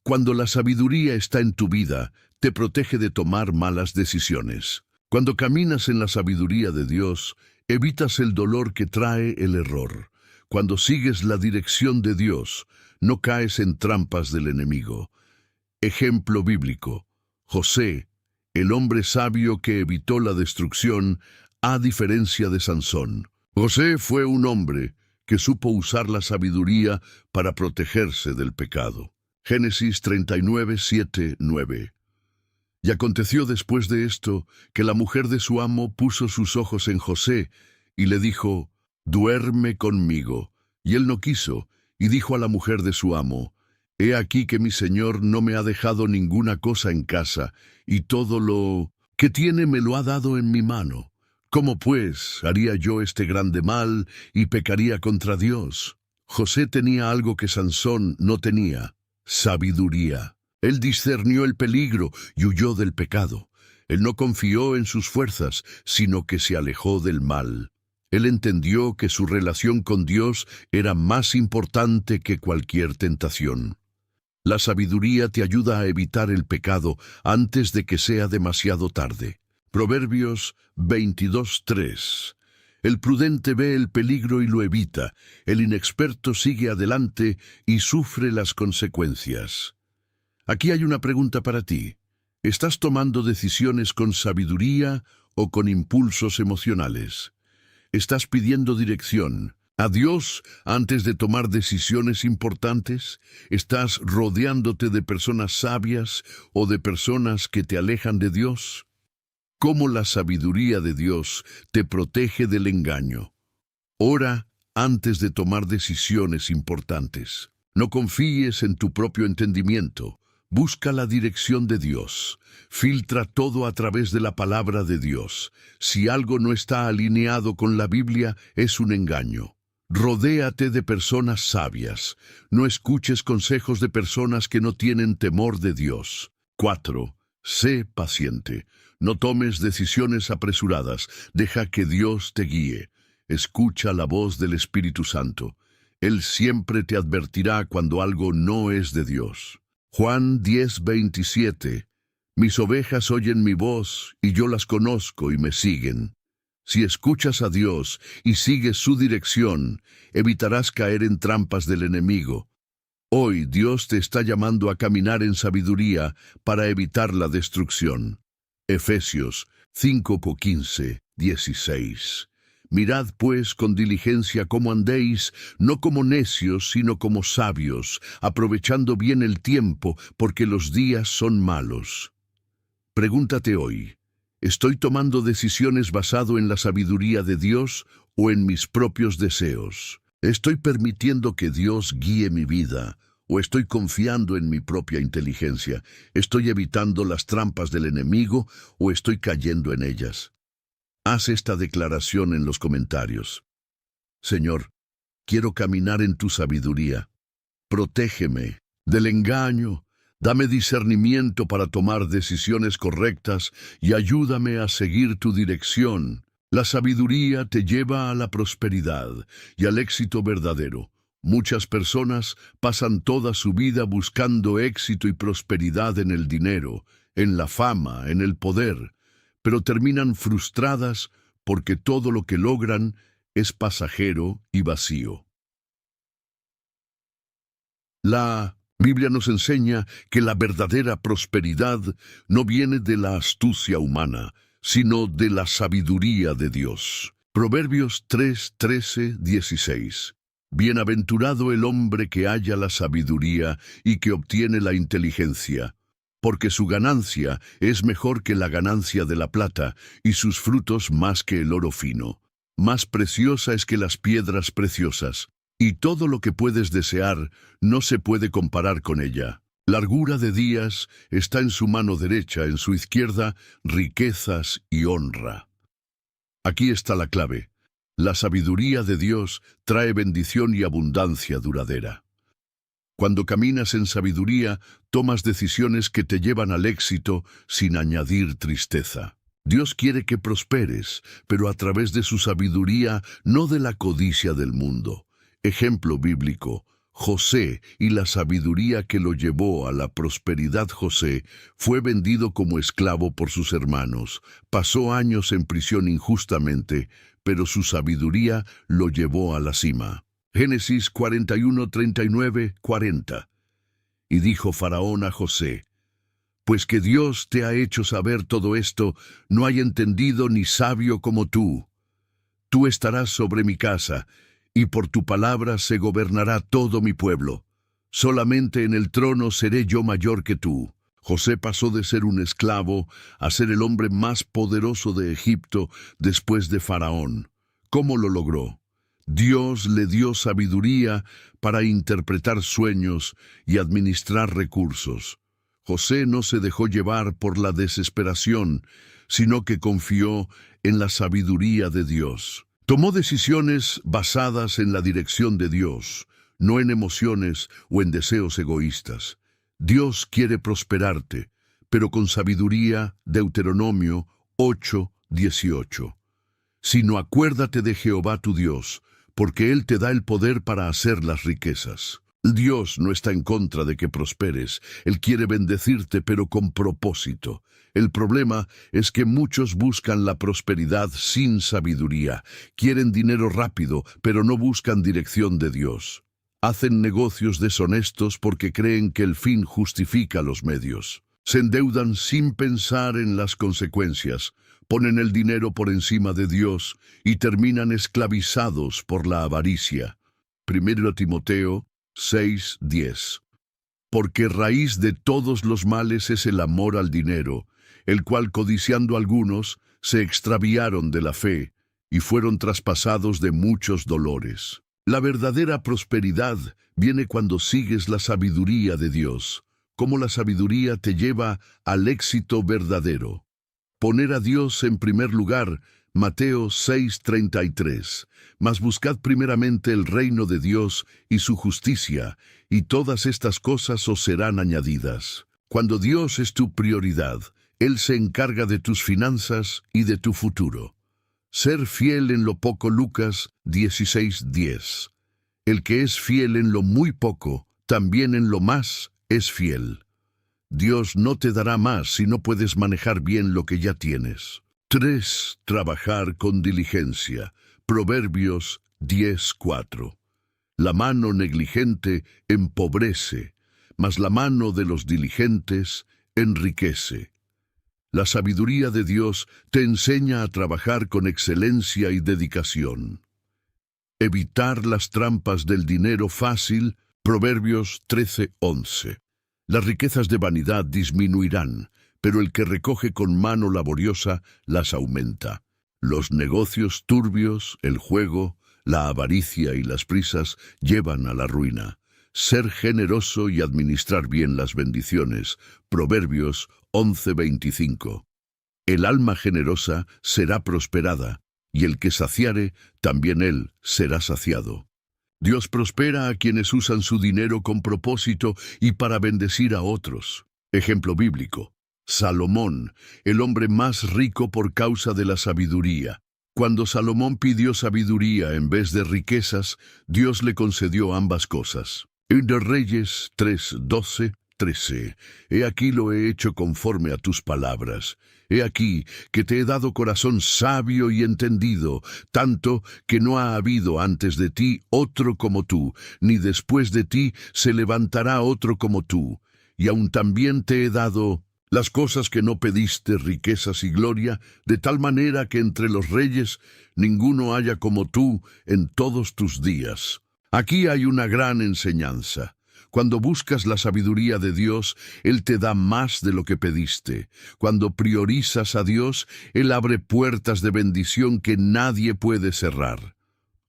Cuando la sabiduría está en tu vida, te protege de tomar malas decisiones. Cuando caminas en la sabiduría de Dios, evitas el dolor que trae el error. Cuando sigues la dirección de Dios, no caes en trampas del enemigo. Ejemplo bíblico: José, el hombre sabio que evitó la destrucción, a diferencia de Sansón. José fue un hombre que supo usar la sabiduría para protegerse del pecado. Génesis 39, 7, 9. Y aconteció después de esto que la mujer de su amo puso sus ojos en José y le dijo: «Duerme conmigo». Y él no quiso, y dijo a la mujer de su amo: «He aquí que mi señor no me ha dejado ninguna cosa en casa, y todo lo que tiene me lo ha dado en mi mano. ¿Cómo pues haría yo este grande mal y pecaría contra Dios?». José tenía algo que Sansón no tenía: sabiduría. Él discernió el peligro y huyó del pecado. Él no confió en sus fuerzas, sino que se alejó del mal. Él entendió que su relación con Dios era más importante que cualquier tentación. La sabiduría te ayuda a evitar el pecado antes de que sea demasiado tarde. Proverbios 22:3. El prudente ve el peligro y lo evita. El inexperto sigue adelante y sufre las consecuencias. Aquí hay una pregunta para ti. ¿Estás tomando decisiones con sabiduría o con impulsos emocionales? ¿Estás pidiendo dirección a Dios antes de tomar decisiones importantes? ¿Estás rodeándote de personas sabias o de personas que te alejan de Dios? ¿Cómo la sabiduría de Dios te protege del engaño? Ora antes de tomar decisiones importantes. No confíes en tu propio entendimiento. Busca la dirección de Dios. Filtra todo a través de la palabra de Dios. Si algo no está alineado con la Biblia, es un engaño. Rodéate de personas sabias. No escuches consejos de personas que no tienen temor de Dios. 4. Sé paciente. No tomes decisiones apresuradas. Deja que Dios te guíe. Escucha la voz del Espíritu Santo. Él siempre te advertirá cuando algo no es de Dios. Juan 10:27. Mis ovejas oyen mi voz, y yo las conozco y me siguen. Si escuchas a Dios y sigues su dirección, evitarás caer en trampas del enemigo. Hoy Dios te está llamando a caminar en sabiduría para evitar la destrucción. Efesios 5:15-16. Mirad pues con diligencia cómo andéis, no como necios, sino como sabios, aprovechando bien el tiempo, porque los días son malos. Pregúntate hoy, ¿estoy tomando decisiones basado en la sabiduría de Dios o en mis propios deseos? ¿Estoy permitiendo que Dios guíe mi vida o estoy confiando en mi propia inteligencia? ¿Estoy evitando las trampas del enemigo o estoy cayendo en ellas? Haz esta declaración en los comentarios. Señor, quiero caminar en tu sabiduría. Protégeme del engaño, dame discernimiento para tomar decisiones correctas y ayúdame a seguir tu dirección. La sabiduría te lleva a la prosperidad y al éxito verdadero. Muchas personas pasan toda su vida buscando éxito y prosperidad en el dinero, en la fama, en el poder, pero terminan frustradas porque todo lo que logran es pasajero y vacío. La Biblia nos enseña que la verdadera prosperidad no viene de la astucia humana, sino de la sabiduría de Dios. Proverbios 3:13-16. Bienaventurado el hombre que halla la sabiduría y que obtiene la inteligencia, porque su ganancia es mejor que la ganancia de la plata, y sus frutos más que el oro fino. Más preciosa es que las piedras preciosas, y todo lo que puedes desear no se puede comparar con ella. Largura de días está en su mano derecha, en su izquierda, riquezas y honra. Aquí está la clave. La sabiduría de Dios trae bendición y abundancia duradera. Cuando caminas en sabiduría, tomas decisiones que te llevan al éxito sin añadir tristeza. Dios quiere que prosperes, pero a través de su sabiduría, no de la codicia del mundo. Ejemplo bíblico, José y la sabiduría que lo llevó a la prosperidad. José fue vendido como esclavo por sus hermanos, pasó años en prisión injustamente, pero su sabiduría lo llevó a la cima. Génesis 41:39-40. Y dijo Faraón a José: pues que Dios te ha hecho saber todo esto, no hay entendido ni sabio como tú. Tú estarás sobre mi casa, y por tu palabra se gobernará todo mi pueblo. Solamente en el trono seré yo mayor que tú. José pasó de ser un esclavo a ser el hombre más poderoso de Egipto después de Faraón. ¿Cómo lo logró? Dios le dio sabiduría para interpretar sueños y administrar recursos. José no se dejó llevar por la desesperación, sino que confió en la sabiduría de Dios. Tomó decisiones basadas en la dirección de Dios, no en emociones o en deseos egoístas. Dios quiere prosperarte, pero con sabiduría. Deuteronomio 8:18. Sino acuérdate de Jehová tu Dios, porque Él te da el poder para hacer las riquezas. Dios no está en contra de que prosperes. Él quiere bendecirte, pero con propósito. El problema es que muchos buscan la prosperidad sin sabiduría. Quieren dinero rápido, pero no buscan dirección de Dios. Hacen negocios deshonestos porque creen que el fin justifica los medios. Se endeudan sin pensar en las consecuencias. Ponen el dinero por encima de Dios y terminan esclavizados por la avaricia. 1 Timoteo 6:10. Porque raíz de todos los males es el amor al dinero, el cual codiciando algunos se extraviaron de la fe y fueron traspasados de muchos dolores. La verdadera prosperidad viene cuando sigues la sabiduría de Dios. Como la sabiduría te lleva al éxito verdadero. Poner a Dios en primer lugar. Mateo 6:33. Mas buscad primeramente el reino de Dios y su justicia, y todas estas cosas os serán añadidas. Cuando Dios es tu prioridad, Él se encarga de tus finanzas y de tu futuro. Ser fiel en lo poco. Lucas 16:10. El que es fiel en lo muy poco, también en lo más es fiel. Dios no te dará más si no puedes manejar bien lo que ya tienes. 3. Trabajar con diligencia. Proverbios 10:4. La mano negligente empobrece, mas la mano de los diligentes enriquece. La sabiduría de Dios te enseña a trabajar con excelencia y dedicación. Evitar las trampas del dinero fácil. Proverbios 13:11. Las riquezas de vanidad disminuirán, pero el que recoge con mano laboriosa las aumenta. Los negocios turbios, el juego, la avaricia y las prisas llevan a la ruina. Ser generoso y administrar bien las bendiciones. Proverbios 11:25. El alma generosa será prosperada, y el que saciare, también él será saciado. Dios prospera a quienes usan su dinero con propósito y para bendecir a otros. Ejemplo bíblico. Salomón, el hombre más rico por causa de la sabiduría. Cuando Salomón pidió sabiduría en vez de riquezas, Dios le concedió ambas cosas. En de Reyes 3:12-13. He aquí lo he hecho conforme a tus palabras. He aquí que te he dado corazón sabio y entendido, tanto que no ha habido antes de ti otro como tú, ni después de ti se levantará otro como tú. Y aun también te he dado las cosas que no pediste, riquezas y gloria, de tal manera que entre los reyes ninguno haya como tú en todos tus días. Aquí hay una gran enseñanza. Cuando buscas la sabiduría de Dios, Él te da más de lo que pediste. Cuando priorizas a Dios, Él abre puertas de bendición que nadie puede cerrar.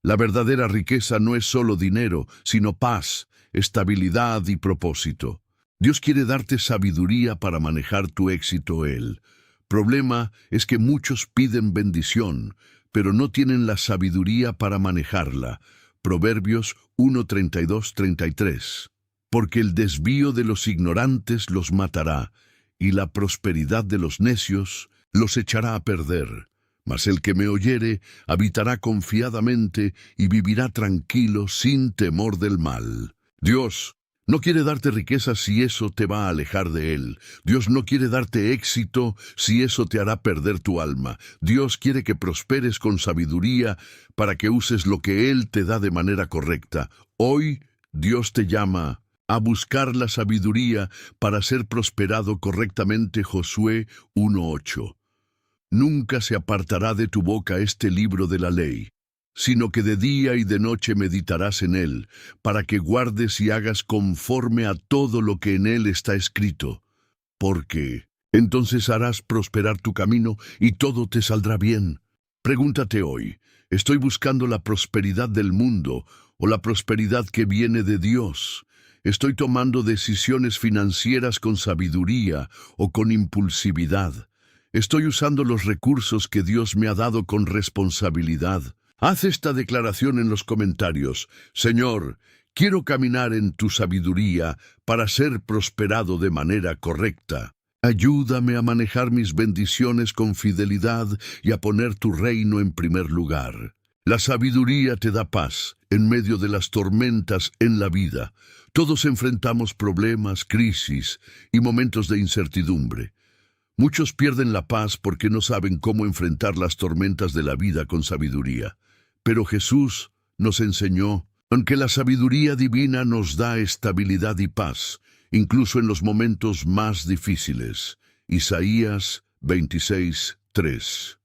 La verdadera riqueza no es solo dinero, sino paz, estabilidad y propósito. Dios quiere darte sabiduría para manejar tu éxito Él. Problema es que muchos piden bendición, pero no tienen la sabiduría para manejarla. Proverbios 1:32-33. Porque el desvío de los ignorantes los matará, y la prosperidad de los necios los echará a perder. Mas el que me oyere habitará confiadamente y vivirá tranquilo sin temor del mal. Dios no quiere darte riqueza si eso te va a alejar de Él. Dios no quiere darte éxito si eso te hará perder tu alma. Dios quiere que prosperes con sabiduría para que uses lo que Él te da de manera correcta. Hoy Dios te llama a buscar la sabiduría para ser prosperado correctamente. Josué 1:8. Nunca se apartará de tu boca este libro de la ley, sino que de día y de noche meditarás en él, para que guardes y hagas conforme a todo lo que en él está escrito. Porque entonces harás prosperar tu camino y todo te saldrá bien. Pregúntate hoy, ¿estoy buscando la prosperidad del mundo o la prosperidad que viene de Dios? ¿Estoy tomando decisiones financieras con sabiduría o con impulsividad? ¿Estoy usando los recursos que Dios me ha dado con responsabilidad? Haz esta declaración en los comentarios. Señor, quiero caminar en tu sabiduría para ser prosperado de manera correcta. Ayúdame a manejar mis bendiciones con fidelidad y a poner tu reino en primer lugar. La sabiduría te da paz en medio de las tormentas en la vida. Todos enfrentamos problemas, crisis y momentos de incertidumbre. Muchos pierden la paz porque no saben cómo enfrentar las tormentas de la vida con sabiduría. Pero Jesús nos enseñó, aunque la sabiduría divina nos da estabilidad y paz, incluso en los momentos más difíciles. Isaías 26:3.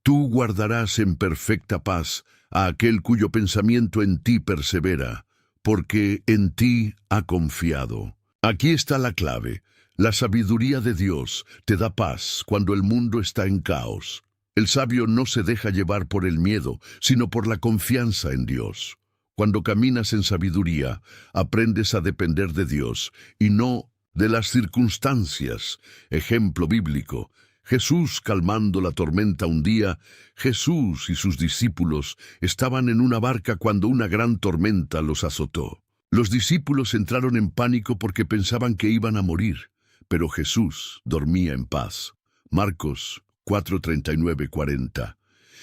Tú guardarás en perfecta paz a aquel cuyo pensamiento en ti persevera, porque en ti ha confiado. Aquí está la clave. La sabiduría de Dios te da paz cuando el mundo está en caos. El sabio no se deja llevar por el miedo, sino por la confianza en Dios. Cuando caminas en sabiduría, aprendes a depender de Dios y no de las circunstancias. Ejemplo bíblico. Jesús calmando la tormenta un día. Jesús y sus discípulos estaban en una barca cuando una gran tormenta los azotó. Los discípulos entraron en pánico porque pensaban que iban a morir, pero Jesús dormía en paz. Marcos 4:39-40.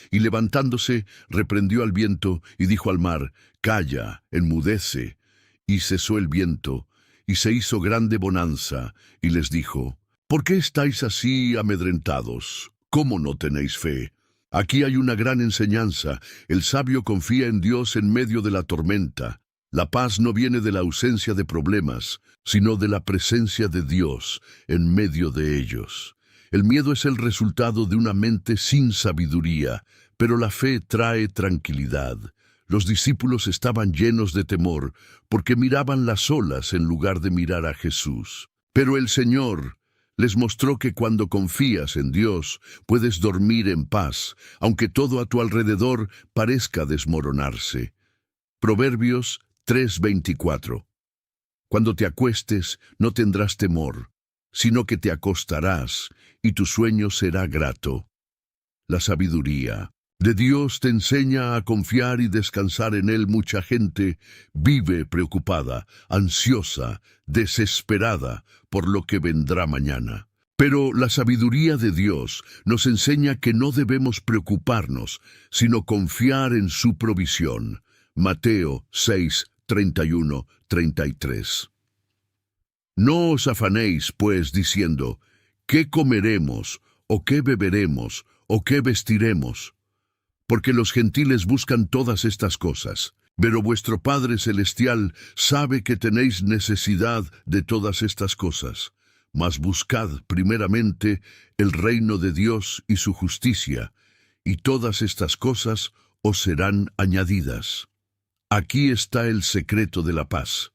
Y levantándose, reprendió al viento y dijo al mar: «Calla, enmudece». Y cesó el viento, y se hizo grande bonanza, y les dijo: «¿Por qué estáis así amedrentados? ¿Cómo no tenéis fe?». Aquí hay una gran enseñanza. El sabio confía en Dios en medio de la tormenta. La paz no viene de la ausencia de problemas, sino de la presencia de Dios en medio de ellos. El miedo es el resultado de una mente sin sabiduría, pero la fe trae tranquilidad. Los discípulos estaban llenos de temor porque miraban las olas en lugar de mirar a Jesús. Pero el Señor les mostró que cuando confías en Dios, puedes dormir en paz, aunque todo a tu alrededor parezca desmoronarse. Proverbios 3:24. Cuando te acuestes, no tendrás temor, sino que te acostarás, y tu sueño será grato. La sabiduría de Dios te enseña a confiar y descansar en Él. Mucha gente vive preocupada, ansiosa, desesperada por lo que vendrá mañana. Pero la sabiduría de Dios nos enseña que no debemos preocuparnos, sino confiar en su provisión. Mateo 6:31-33. No os afanéis, pues, diciendo, ¿qué comeremos, o qué beberemos, o qué vestiremos? Porque los gentiles buscan todas estas cosas. Pero vuestro Padre Celestial sabe que tenéis necesidad de todas estas cosas. Mas buscad primeramente el reino de Dios y su justicia, y todas estas cosas os serán añadidas. Aquí está el secreto de la paz.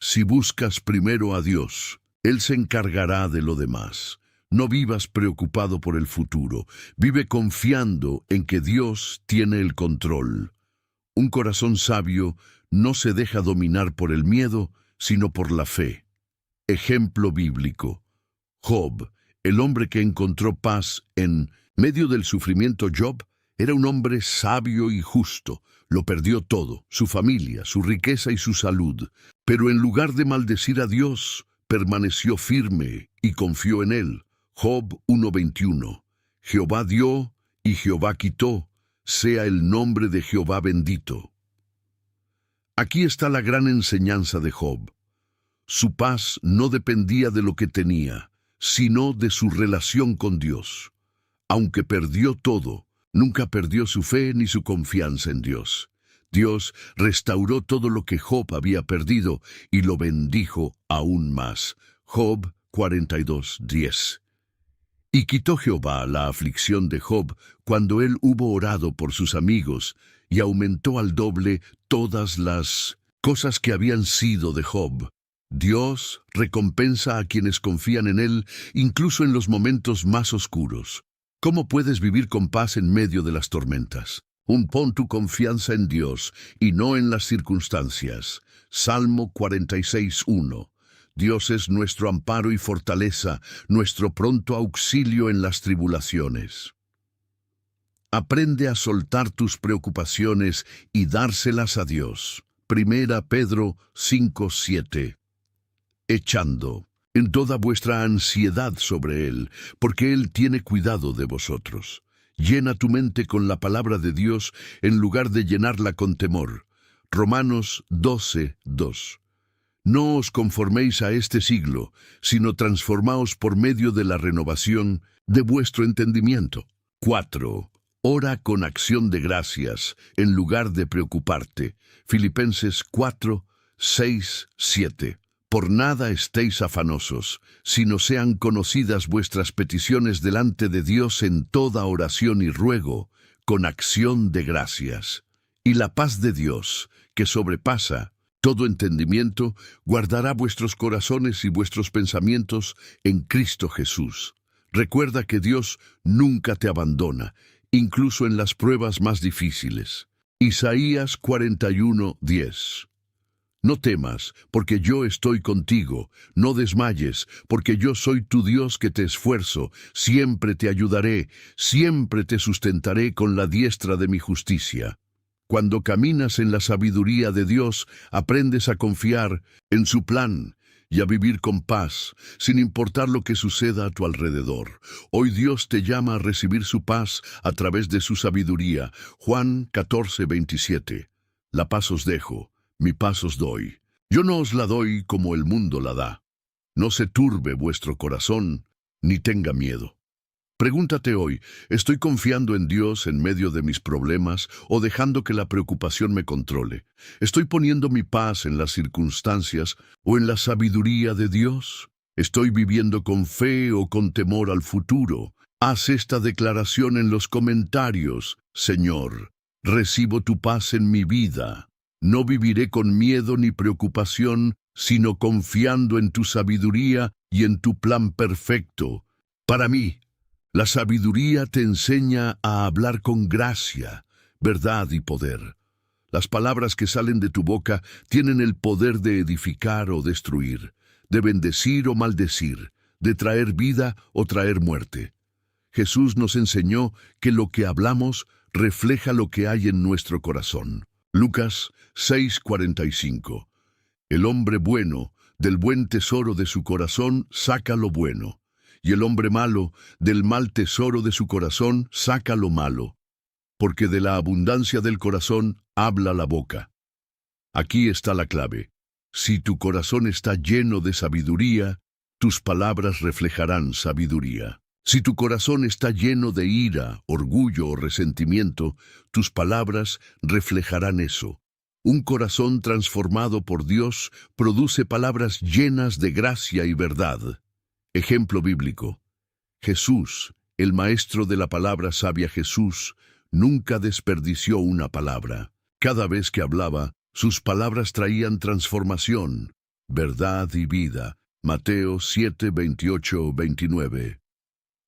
Si buscas primero a Dios, Él se encargará de lo demás. No vivas preocupado por el futuro. Vive confiando en que Dios tiene el control. Un corazón sabio no se deja dominar por el miedo, sino por la fe. Ejemplo bíblico. Job, el hombre que encontró paz en medio del sufrimiento. Job era un hombre sabio y justo. Lo perdió todo, su familia, su riqueza y su salud. Pero en lugar de maldecir a Dios, permaneció firme y confió en Él. Job 1:21. Jehová dio y Jehová quitó, sea el nombre de Jehová bendito. Aquí está la gran enseñanza de Job. Su paz no dependía de lo que tenía, sino de su relación con Dios. Aunque perdió todo, nunca perdió su fe ni su confianza en Dios. Dios restauró todo lo que Job había perdido y lo bendijo aún más. Job 42:10. Y quitó Jehová la aflicción de Job cuando él hubo orado por sus amigos, y aumentó al doble todas las cosas que habían sido de Job. Dios recompensa a quienes confían en Él, incluso en los momentos más oscuros. ¿Cómo puedes vivir con paz en medio de las tormentas? Pon tu confianza en Dios y no en las circunstancias. Salmo 46:1. Dios es nuestro amparo y fortaleza, nuestro pronto auxilio en las tribulaciones. Aprende a soltar tus preocupaciones y dárselas a Dios. Primera Pedro 5:7. Echando en toda vuestra ansiedad sobre Él, porque Él tiene cuidado de vosotros. Llena tu mente con la palabra de Dios en lugar de llenarla con temor. Romanos 12:2. No os conforméis a este siglo, sino transformaos por medio de la renovación de vuestro entendimiento. 4. Ora con acción de gracias, en lugar de preocuparte. Filipenses 4:6-7. Por nada estéis afanosos, sino sean conocidas vuestras peticiones delante de Dios en toda oración y ruego, con acción de gracias. Y la paz de Dios, que sobrepasa todo entendimiento, guardará vuestros corazones y vuestros pensamientos en Cristo Jesús. Recuerda que Dios nunca te abandona, incluso en las pruebas más difíciles. Isaías 41:10. No temas, porque yo estoy contigo. No desmayes, porque yo soy tu Dios que te esfuerzo. Siempre te ayudaré, siempre te sustentaré con la diestra de mi justicia. Cuando caminas en la sabiduría de Dios, aprendes a confiar en su plan y a vivir con paz, sin importar lo que suceda a tu alrededor. Hoy Dios te llama a recibir su paz a través de su sabiduría. Juan 14:27. La paz os dejo, mi paz os doy. Yo no os la doy como el mundo la da. No se turbe vuestro corazón, ni tenga miedo. Pregúntate hoy, ¿estoy confiando en Dios en medio de mis problemas o dejando que la preocupación me controle? ¿Estoy poniendo mi paz en las circunstancias o en la sabiduría de Dios? ¿Estoy viviendo con fe o con temor al futuro? Haz esta declaración en los comentarios. Señor, recibo tu paz en mi vida. No viviré con miedo ni preocupación, sino confiando en tu sabiduría y en tu plan perfecto. Para mí, la sabiduría te enseña a hablar con gracia, verdad y poder. Las palabras que salen de tu boca tienen el poder de edificar o destruir, de bendecir o maldecir, de traer vida o traer muerte. Jesús nos enseñó que lo que hablamos refleja lo que hay en nuestro corazón. Lucas 6:45. El hombre bueno, del buen tesoro de su corazón, saca lo bueno, y el hombre malo, del mal tesoro de su corazón, saca lo malo, porque de la abundancia del corazón habla la boca. Aquí está la clave. Si tu corazón está lleno de sabiduría, tus palabras reflejarán sabiduría. Si tu corazón está lleno de ira, orgullo o resentimiento, tus palabras reflejarán eso. Un corazón transformado por Dios produce palabras llenas de gracia y verdad. Ejemplo bíblico. Jesús, el maestro de la palabra sabia Jesús, nunca desperdició una palabra. Cada vez que hablaba, sus palabras traían transformación, verdad y vida. Mateo 7:28-29.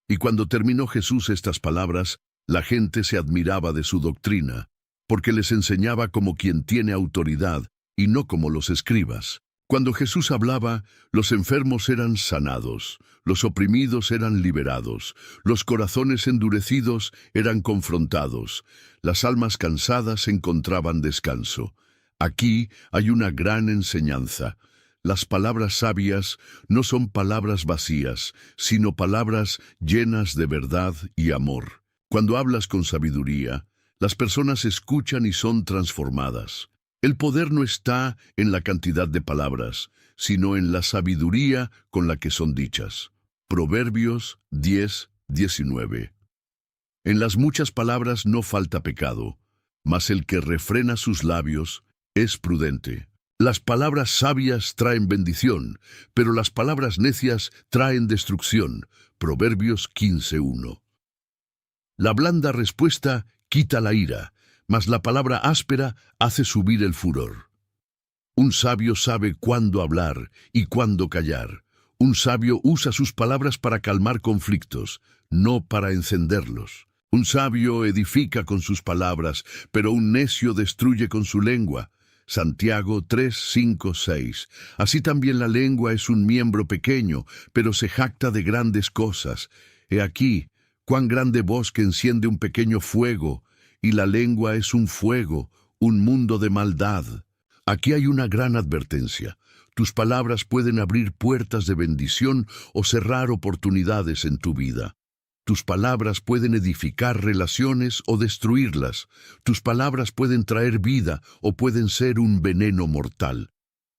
Y cuando terminó Jesús estas palabras, la gente se admiraba de su doctrina, porque les enseñaba como quien tiene autoridad y no como los escribas. Cuando Jesús hablaba, los enfermos eran sanados, los oprimidos eran liberados, los corazones endurecidos eran confrontados, las almas cansadas encontraban descanso. Aquí hay una gran enseñanza. Las palabras sabias no son palabras vacías, sino palabras llenas de verdad y amor. Cuando hablas con sabiduría, las personas escuchan y son transformadas. El poder no está en la cantidad de palabras, sino en la sabiduría con la que son dichas. Proverbios 10:19. En las muchas palabras no falta pecado, mas el que refrena sus labios es prudente. Las palabras sabias traen bendición, pero las palabras necias traen destrucción. Proverbios 15:1. La blanda respuesta quita la ira, mas la palabra áspera hace subir el furor. Un sabio sabe cuándo hablar y cuándo callar. Un sabio usa sus palabras para calmar conflictos, no para encenderlos. Un sabio edifica con sus palabras, pero un necio destruye con su lengua. Santiago 3:5-6. Así también la lengua es un miembro pequeño, pero se jacta de grandes cosas. He aquí, cuán grande bosque enciende un pequeño fuego, y la lengua es un fuego, un mundo de maldad. Aquí hay una gran advertencia. Tus palabras pueden abrir puertas de bendición o cerrar oportunidades en tu vida. Tus palabras pueden edificar relaciones o destruirlas. Tus palabras pueden traer vida o pueden ser un veneno mortal.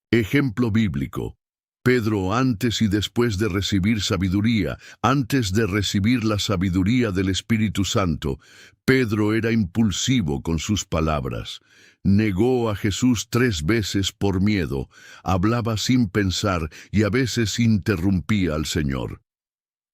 Ejemplo bíblico. Pedro, antes y después de recibir sabiduría, antes de recibir la sabiduría del Espíritu Santo, Pedro era impulsivo con sus palabras. Negó a Jesús 3 veces por miedo, hablaba sin pensar y a veces interrumpía al Señor.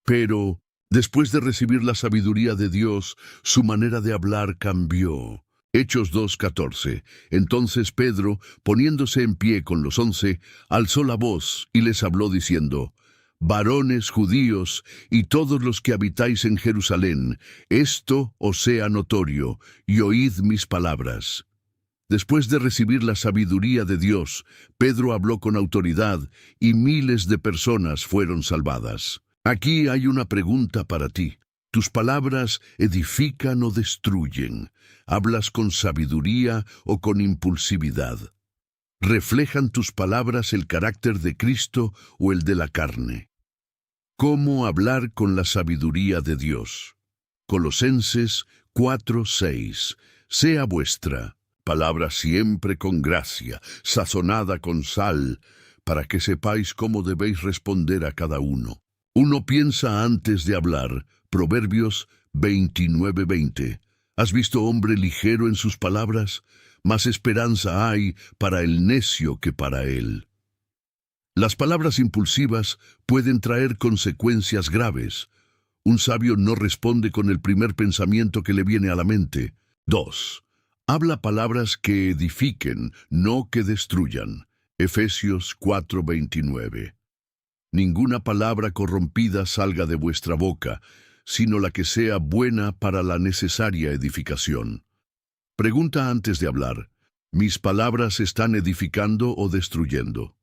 Pero, después de recibir la sabiduría de Dios, su manera de hablar cambió. Hechos 2:14. Entonces Pedro, poniéndose en pie con los 11, alzó la voz y les habló diciendo: Varones judíos y todos los que habitáis en Jerusalén, esto os sea notorio, y oíd mis palabras. Después de recibir la sabiduría de Dios, Pedro habló con autoridad y miles de personas fueron salvadas. Aquí hay una pregunta para ti. ¿Tus palabras edifican o destruyen? ¿Hablas con sabiduría o con impulsividad? ¿Reflejan tus palabras el carácter de Cristo o el de la carne? ¿Cómo hablar con la sabiduría de Dios? Colosenses 4:6. Sea vuestra palabra siempre con gracia, sazonada con sal, para que sepáis cómo debéis responder a cada uno. Uno piensa antes de hablar. Proverbios 29:20. ¿Has visto hombre ligero en sus palabras? Más esperanza hay para el necio que para él. Las palabras impulsivas pueden traer consecuencias graves. Un sabio no responde con el primer pensamiento que le viene a la mente. 2. Habla palabras que edifiquen, no que destruyan. Efesios 4:29. Ninguna palabra corrompida salga de vuestra boca, sino la que sea buena para la necesaria edificación. Pregunta antes de hablar: ¿mis palabras están edificando o destruyendo?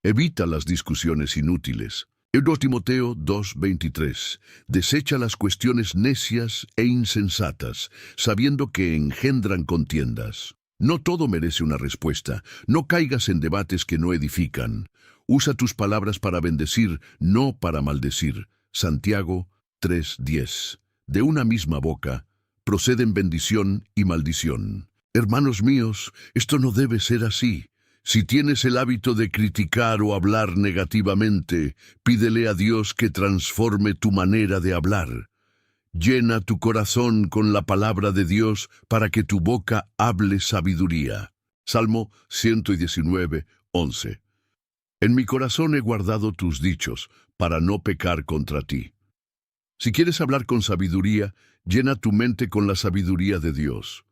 Evita las discusiones inútiles. 2 Timoteo 2:23. Desecha las cuestiones necias e insensatas, sabiendo que engendran contiendas. No todo merece una respuesta. No caigas en debates que no edifican. Usa tus palabras para bendecir, no para maldecir. Santiago 3:10. De una misma boca proceden bendición y maldición. Hermanos míos, esto no debe ser así. Si tienes el hábito de criticar o hablar negativamente, pídele a Dios que transforme tu manera de hablar. Llena tu corazón con la palabra de Dios para que tu boca hable sabiduría. Salmo 119:11. En mi corazón he guardado tus dichos, para no pecar contra ti. Si quieres hablar con sabiduría, llena tu mente con la sabiduría de Dios.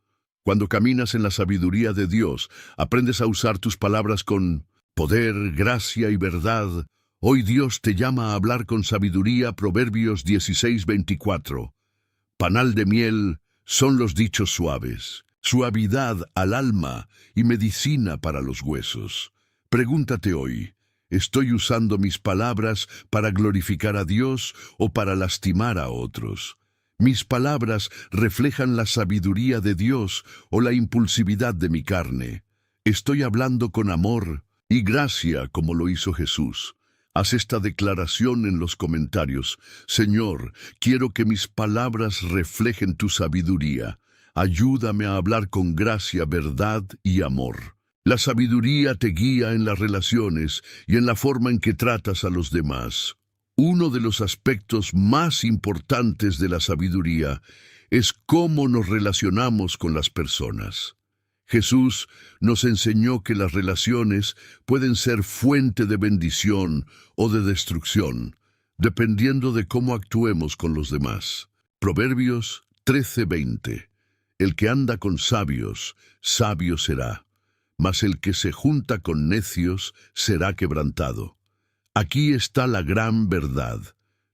Cuando caminas en la sabiduría de Dios, aprendes a usar tus palabras con poder, gracia y verdad. Hoy Dios te llama a hablar con sabiduría. Proverbios 16:24. Panal de miel son los dichos suaves, suavidad al alma y medicina para los huesos. Pregúntate hoy: ¿estoy usando mis palabras para glorificar a Dios o para lastimar a otros? ¿Mis palabras reflejan la sabiduría de Dios o la impulsividad de mi carne? ¿Estoy hablando con amor y gracia como lo hizo Jesús? Haz esta declaración en los comentarios: Señor, quiero que mis palabras reflejen tu sabiduría. Ayúdame a hablar con gracia, verdad y amor. La sabiduría te guía en las relaciones y en la forma en que tratas a los demás. Uno de los aspectos más importantes de la sabiduría es cómo nos relacionamos con las personas. Jesús nos enseñó que las relaciones pueden ser fuente de bendición o de destrucción, dependiendo de cómo actuemos con los demás. Proverbios 13:20. El que anda con sabios, sabio será, mas el que se junta con necios será quebrantado. Aquí está la gran verdad.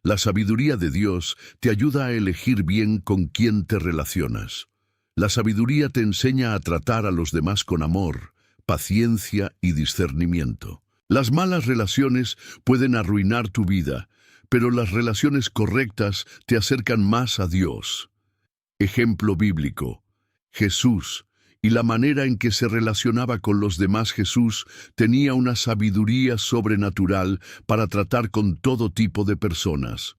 La sabiduría de Dios te ayuda a elegir bien con quién te relacionas. La sabiduría te enseña a tratar a los demás con amor, paciencia y discernimiento. Las malas relaciones pueden arruinar tu vida, pero las relaciones correctas te acercan más a Dios. Ejemplo bíblico: Jesús, y la manera en que se relacionaba con los demás. Jesús tenía una sabiduría sobrenatural para tratar con todo tipo de personas.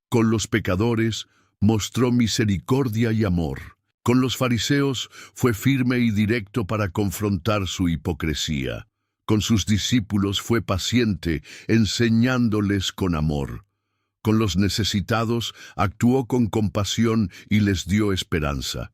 Con los pecadores mostró misericordia y amor. Con los fariseos fue firme y directo para confrontar su hipocresía. Con sus discípulos fue paciente, enseñándoles con amor. Con los necesitados actuó con compasión y les dio esperanza.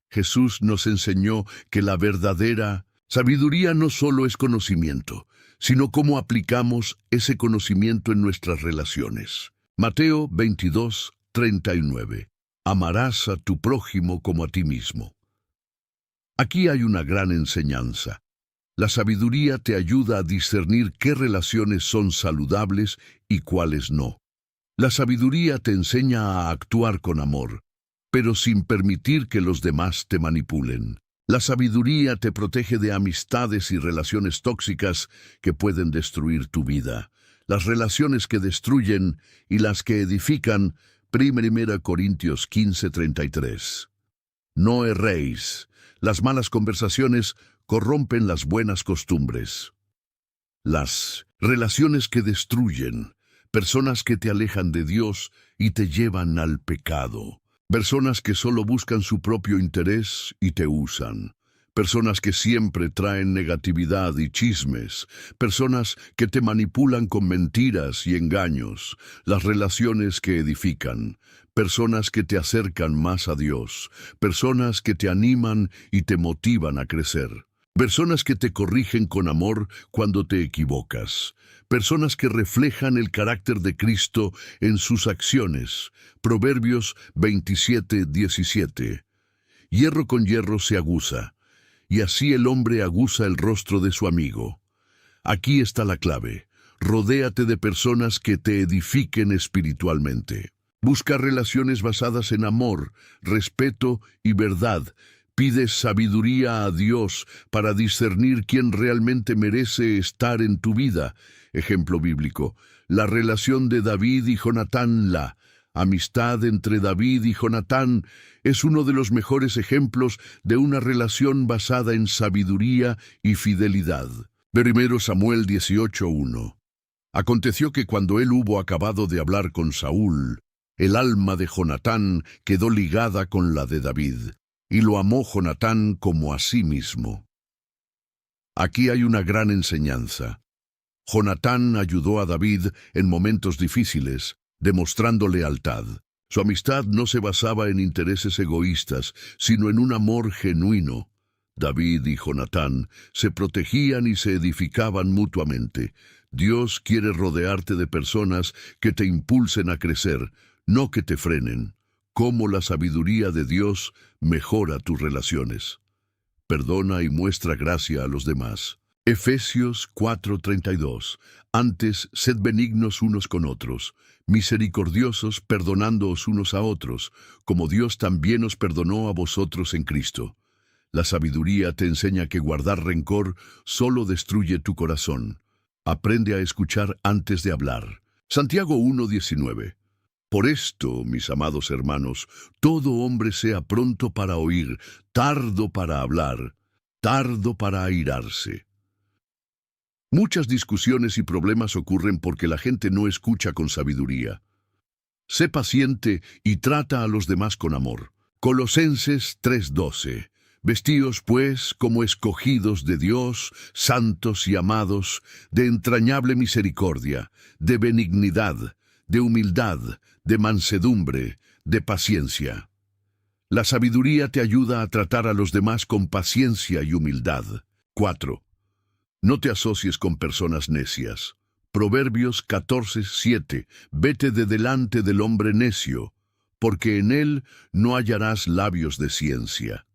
Jesús nos enseñó que la verdadera sabiduría no solo es conocimiento, sino cómo aplicamos ese conocimiento en nuestras relaciones. Mateo 22:39. Amarás a tu prójimo como a ti mismo. Aquí hay una gran enseñanza. La sabiduría te ayuda a discernir qué relaciones son saludables y cuáles no. La sabiduría te enseña a actuar con amor, pero sin permitir que los demás te manipulen. La sabiduría te protege de amistades y relaciones tóxicas que pueden destruir tu vida. Las relaciones que destruyen y las que edifican. 1 Corintios 15:33. No erréis. Las malas conversaciones corrompen las buenas costumbres. Las relaciones que destruyen, personas que te alejan de Dios y te llevan al pecado. Personas que solo buscan su propio interés y te usan. Personas que siempre traen negatividad y chismes. Personas que te manipulan con mentiras y engaños. Las relaciones que edifican. Personas que te acercan más a Dios. Personas que te animan y te motivan a crecer. Personas que te corrigen con amor cuando te equivocas. Personas que reflejan el carácter de Cristo en sus acciones. Proverbios 27:17. Hierro con hierro se aguza, y así el hombre aguza el rostro de su amigo. Aquí está la clave. Rodéate de personas que te edifiquen espiritualmente. Busca relaciones basadas en amor, respeto y verdad. Pide sabiduría a Dios para discernir quién realmente merece estar en tu vida. Ejemplo bíblico: la relación de David y Jonatán. La amistad entre David y Jonatán es uno de los mejores ejemplos de una relación basada en sabiduría y fidelidad. 1 Samuel 18:1. Aconteció que cuando él hubo acabado de hablar con Saúl, el alma de Jonatán quedó ligada con la de David, y lo amó Jonatán como a sí mismo. Aquí hay una gran enseñanza. Jonatán ayudó a David en momentos difíciles, demostrando lealtad. Su amistad no se basaba en intereses egoístas, sino en un amor genuino. David y Jonatán se protegían y se edificaban mutuamente. Dios quiere rodearte de personas que te impulsen a crecer, no que te frenen. Cómo la sabiduría de Dios mejora tus relaciones. Perdona y muestra gracia a los demás. Efesios 4:32. Antes, sed benignos unos con otros, misericordiosos, perdonándoos unos a otros, como Dios también os perdonó a vosotros en Cristo. La sabiduría te enseña que guardar rencor solo destruye tu corazón. Aprende a escuchar antes de hablar. Santiago 1:19. Por esto, mis amados hermanos, todo hombre sea pronto para oír, tardo para hablar, tardo para airarse. Muchas discusiones y problemas ocurren porque la gente no escucha con sabiduría. Sé paciente y trata a los demás con amor. Colosenses 3:12. Vestíos, pues, como escogidos de Dios, santos y amados, de entrañable misericordia, de benignidad, de humildad, de mansedumbre, de paciencia. La sabiduría te ayuda a tratar a los demás con paciencia y humildad. 4. No te asocies con personas necias. Proverbios 14:7. Vete de delante del hombre necio, porque en él no hallarás labios de ciencia.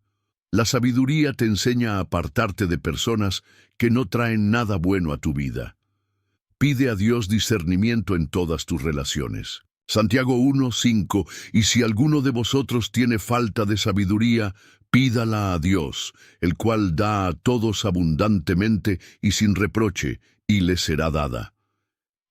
La sabiduría te enseña a apartarte de personas que no traen nada bueno a tu vida. Pide a Dios discernimiento en todas tus relaciones. Santiago 1:5. Y si alguno de vosotros tiene falta de sabiduría, pídala a Dios, el cual da a todos abundantemente y sin reproche, y le será dada.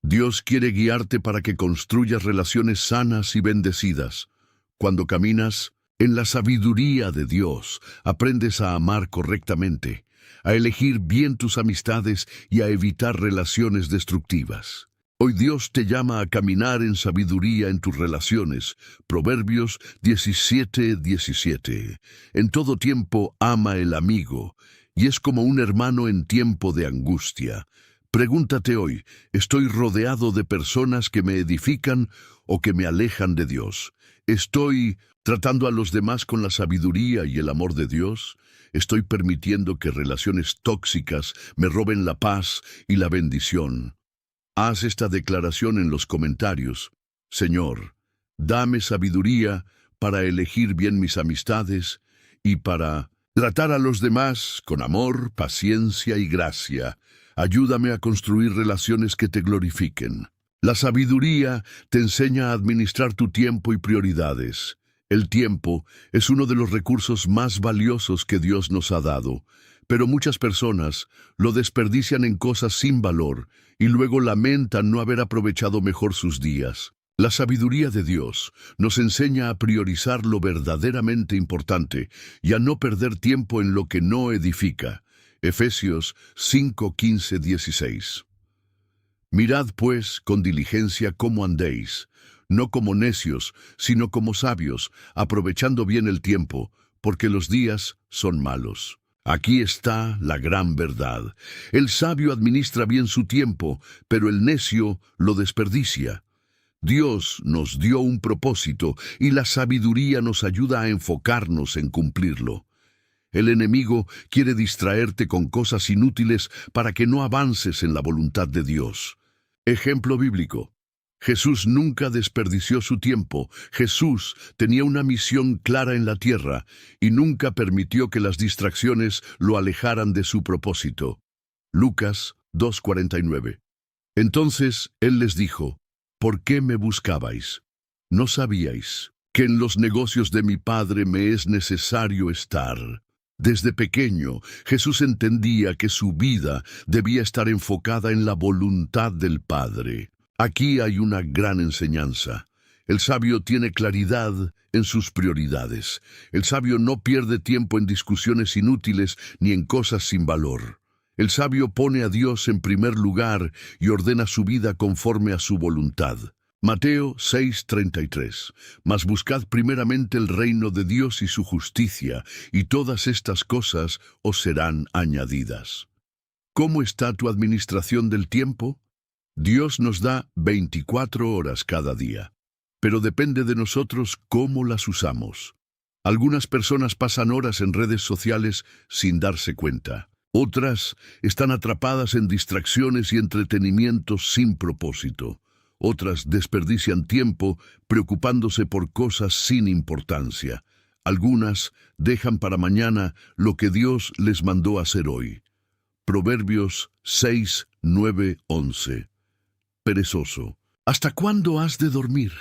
Dios quiere guiarte para que construyas relaciones sanas y bendecidas. Cuando caminas en la sabiduría de Dios, aprendes a amar correctamente, a elegir bien tus amistades y a evitar relaciones destructivas. Hoy Dios te llama a caminar en sabiduría en tus relaciones. Proverbios 17:17. En todo tiempo ama el amigo, y es como un hermano en tiempo de angustia. Pregúntate hoy, ¿estoy rodeado de personas que me edifican o que me alejan de Dios? ¿Estoy tratando a los demás con la sabiduría y el amor de Dios? ¿Estoy permitiendo que relaciones tóxicas me roben la paz y la bendición? Haz esta declaración en los comentarios. Señor, dame sabiduría para elegir bien mis amistades y para tratar a los demás con amor, paciencia y gracia. Ayúdame a construir relaciones que te glorifiquen. La sabiduría te enseña a administrar tu tiempo y prioridades. El tiempo es uno de los recursos más valiosos que Dios nos ha dado, pero muchas personas lo desperdician en cosas sin valor y luego lamentan no haber aprovechado mejor sus días. La sabiduría de Dios nos enseña a priorizar lo verdaderamente importante y a no perder tiempo en lo que no edifica. Efesios 5:15-16. Mirad, pues, con diligencia cómo andéis, no como necios, sino como sabios, aprovechando bien el tiempo, porque los días son malos. Aquí está la gran verdad. El sabio administra bien su tiempo, pero el necio lo desperdicia. Dios nos dio un propósito y la sabiduría nos ayuda a enfocarnos en cumplirlo. El enemigo quiere distraerte con cosas inútiles para que no avances en la voluntad de Dios. Ejemplo bíblico. Jesús nunca desperdició su tiempo. Jesús tenía una misión clara en la tierra y nunca permitió que las distracciones lo alejaran de su propósito. Lucas 2:49. Entonces él les dijo: ¿Por qué me buscabais? ¿No sabíais que en los negocios de mi Padre me es necesario estar? Desde pequeño, Jesús entendía que su vida debía estar enfocada en la voluntad del Padre. Aquí hay una gran enseñanza. El sabio tiene claridad en sus prioridades. El sabio no pierde tiempo en discusiones inútiles ni en cosas sin valor. El sabio pone a Dios en primer lugar y ordena su vida conforme a su voluntad. Mateo 6:33. Mas buscad primeramente el reino de Dios y su justicia, y todas estas cosas os serán añadidas. ¿Cómo está tu administración del tiempo? Dios nos da 24 horas cada día, pero depende de nosotros cómo las usamos. Algunas personas pasan horas en redes sociales sin darse cuenta. Otras están atrapadas en distracciones y entretenimientos sin propósito. Otras desperdician tiempo preocupándose por cosas sin importancia. Algunas dejan para mañana lo que Dios les mandó hacer hoy. Proverbios 6, 9, 11. Perezoso, ¿hasta cuándo has de dormir?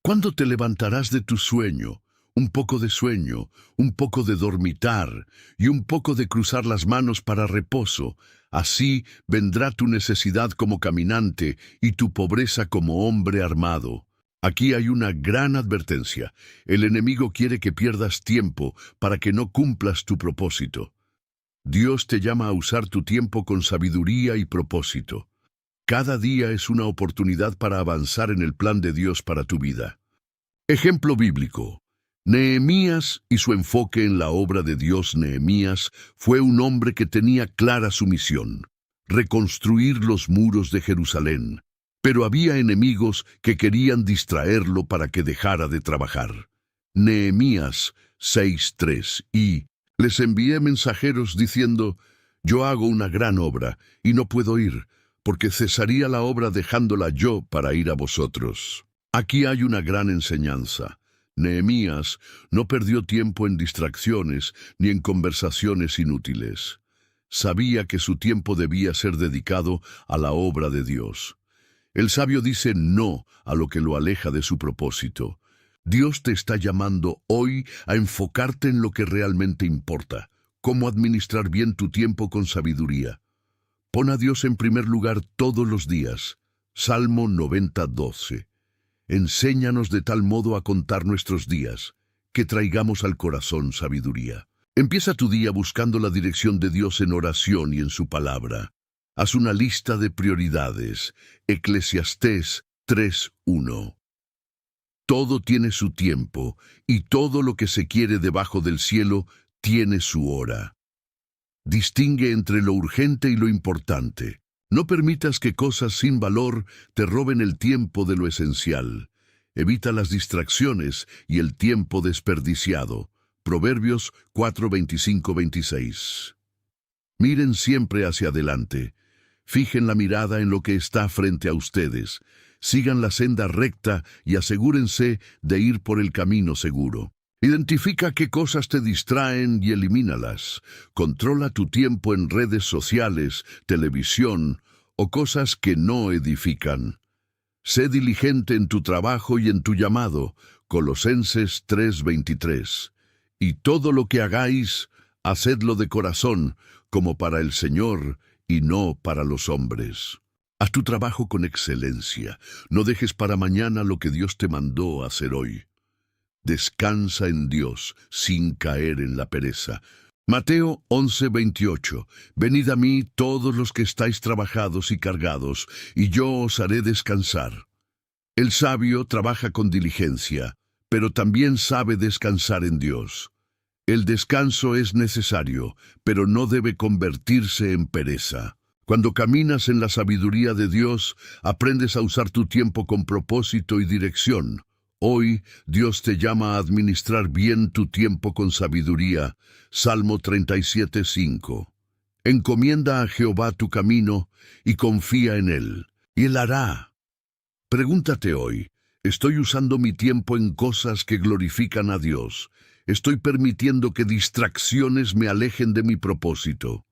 ¿Cuándo te levantarás de tu sueño? Un poco de sueño, un poco de dormitar y un poco de cruzar las manos para reposo. Así vendrá tu necesidad como caminante y tu pobreza como hombre armado. Aquí hay una gran advertencia. El enemigo quiere que pierdas tiempo para que no cumplas tu propósito. Dios te llama a usar tu tiempo con sabiduría y propósito. Cada día es una oportunidad para avanzar en el plan de Dios para tu vida. Ejemplo bíblico. Nehemías y su enfoque en la obra de Dios. Nehemías fue un hombre que tenía clara su misión: reconstruir los muros de Jerusalén. Pero había enemigos que querían distraerlo para que dejara de trabajar. Nehemías 6:3. Y les envié mensajeros diciendo: yo hago una gran obra y no puedo ir, porque cesaría la obra dejándola yo para ir a vosotros. Aquí hay una gran enseñanza. Nehemías no perdió tiempo en distracciones ni en conversaciones inútiles. Sabía que su tiempo debía ser dedicado a la obra de Dios. El sabio dice no a lo que lo aleja de su propósito. Dios te está llamando hoy a enfocarte en lo que realmente importa, cómo administrar bien tu tiempo con sabiduría. Pon a Dios en primer lugar todos los días. Salmo 90:12. Enséñanos de tal modo a contar nuestros días, que traigamos al corazón sabiduría. Empieza tu día buscando la dirección de Dios en oración y en su palabra. Haz una lista de prioridades. Eclesiastés 3:1. Todo tiene su tiempo, y todo lo que se quiere debajo del cielo tiene su hora. Distingue entre lo urgente y lo importante. No permitas que cosas sin valor te roben el tiempo de lo esencial. Evita las distracciones y el tiempo desperdiciado. Proverbios 4:25-26. Miren siempre hacia adelante. Fijen la mirada en lo que está frente a ustedes. Sigan la senda recta y asegúrense de ir por el camino seguro. Identifica qué cosas te distraen y elimínalas. Controla tu tiempo en redes sociales, televisión o cosas que no edifican. Sé diligente en tu trabajo y en tu llamado. Colosenses 3:23. Y todo lo que hagáis, hacedlo de corazón, como para el Señor y no para los hombres. Haz tu trabajo con excelencia. No dejes para mañana lo que Dios te mandó hacer hoy. Descansa en Dios sin caer en la pereza. Mateo 11:28. Venid a mí todos los que estáis trabajados y cargados, y yo os haré descansar. El sabio trabaja con diligencia, pero también sabe descansar en Dios. El descanso es necesario, pero no debe convertirse en pereza. Cuando caminas en la sabiduría de Dios, aprendes a usar tu tiempo con propósito y dirección. Hoy Dios te llama a administrar bien tu tiempo con sabiduría. Salmo 37:5. Encomienda a Jehová tu camino y confía en Él, y Él hará. Pregúntate hoy, ¿estoy usando mi tiempo en cosas que glorifican a Dios? ¿Estoy permitiendo que distracciones me alejen de mi propósito?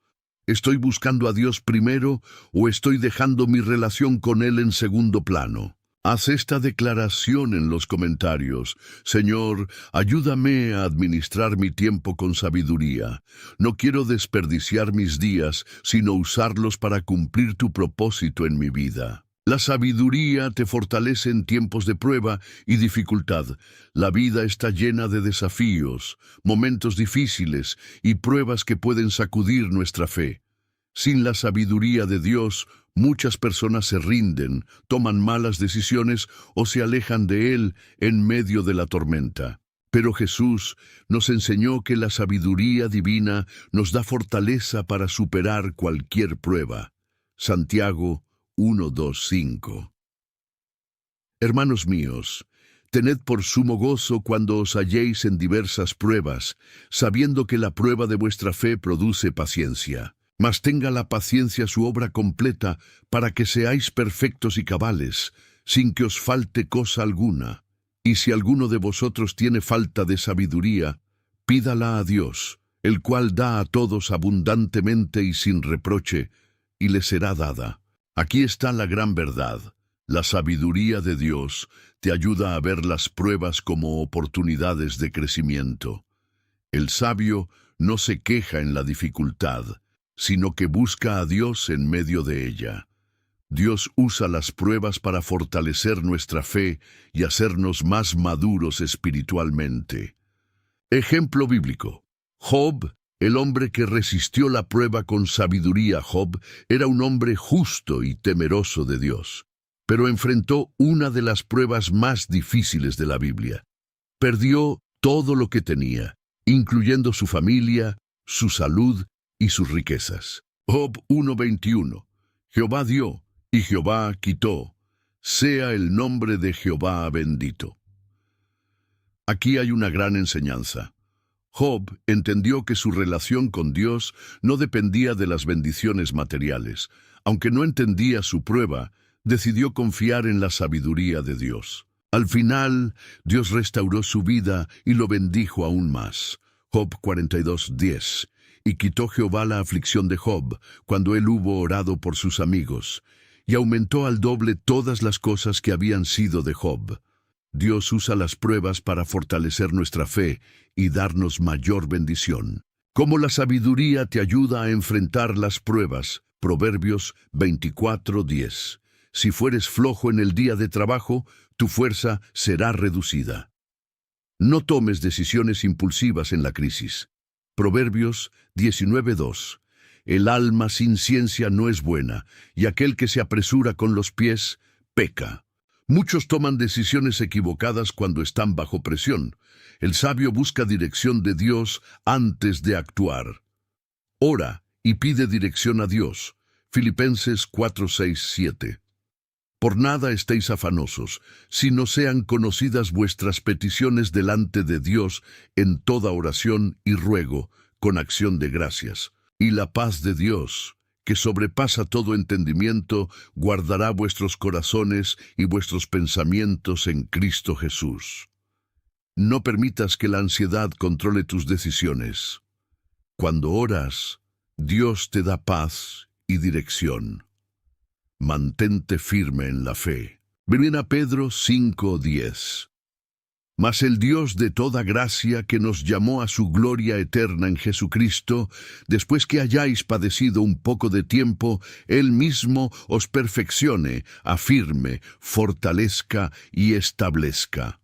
¿Estoy buscando a Dios primero o estoy dejando mi relación con Él en segundo plano? Haz esta declaración en los comentarios. Señor, ayúdame a administrar mi tiempo con sabiduría. No quiero desperdiciar mis días, sino usarlos para cumplir tu propósito en mi vida. La sabiduría te fortalece en tiempos de prueba y dificultad. La vida está llena de desafíos, momentos difíciles y pruebas que pueden sacudir nuestra fe. Sin la sabiduría de Dios, muchas personas se rinden, toman malas decisiones o se alejan de Él en medio de la tormenta. Pero Jesús nos enseñó que la sabiduría divina nos da fortaleza para superar cualquier prueba. Santiago 1:2-5. Hermanos míos, tened por sumo gozo cuando os halléis en diversas pruebas, sabiendo que la prueba de vuestra fe produce paciencia. Mas tenga la paciencia su obra completa, para que seáis perfectos y cabales, sin que os falte cosa alguna. Y si alguno de vosotros tiene falta de sabiduría, pídala a Dios, el cual da a todos abundantemente y sin reproche, y le será dada. Aquí está la gran verdad. La sabiduría de Dios te ayuda a ver las pruebas como oportunidades de crecimiento. El sabio no se queja en la dificultad, sino que busca a Dios en medio de ella. Dios usa las pruebas para fortalecer nuestra fe y hacernos más maduros espiritualmente. Ejemplo bíblico. Job, el hombre que resistió la prueba con sabiduría. Job era un hombre justo y temeroso de Dios, pero enfrentó una de las pruebas más difíciles de la Biblia. Perdió todo lo que tenía, incluyendo su familia, su salud y sus riquezas. Job 1:21. Jehová dio, y Jehová quitó. Sea el nombre de Jehová bendito. Aquí hay una gran enseñanza. Job entendió que su relación con Dios no dependía de las bendiciones materiales. Aunque no entendía su prueba, decidió confiar en la sabiduría de Dios. Al final, Dios restauró su vida y lo bendijo aún más. Job 42:10. Y quitó Jehová la aflicción de Job, cuando él hubo orado por sus amigos, y aumentó al doble todas las cosas que habían sido de Job. Dios usa las pruebas para fortalecer nuestra fe y darnos mayor bendición. Cómo la sabiduría te ayuda a enfrentar las pruebas. Proverbios 24:10. Si fueres flojo en el día de trabajo, tu fuerza será reducida. No tomes decisiones impulsivas en la crisis. Proverbios 19:2. El alma sin ciencia no es buena, y aquel que se apresura con los pies, peca. Muchos toman decisiones equivocadas cuando están bajo presión. El sabio busca dirección de Dios antes de actuar. Ora y pide dirección a Dios. Filipenses 4:6-7. Por nada estéis afanosos, sino sean conocidas vuestras peticiones delante de Dios en toda oración y ruego, con acción de gracias. Y la paz de Dios, que sobrepasa todo entendimiento, guardará vuestros corazones y vuestros pensamientos en Cristo Jesús. No permitas que la ansiedad controle tus decisiones. Cuando oras, Dios te da paz y dirección. Mantente firme en la fe. Primera Pedro 5:10. Mas el Dios de toda gracia, que nos llamó a su gloria eterna en Jesucristo, después que hayáis padecido un poco de tiempo, Él mismo os perfeccione, afirme, fortalezca y establezca.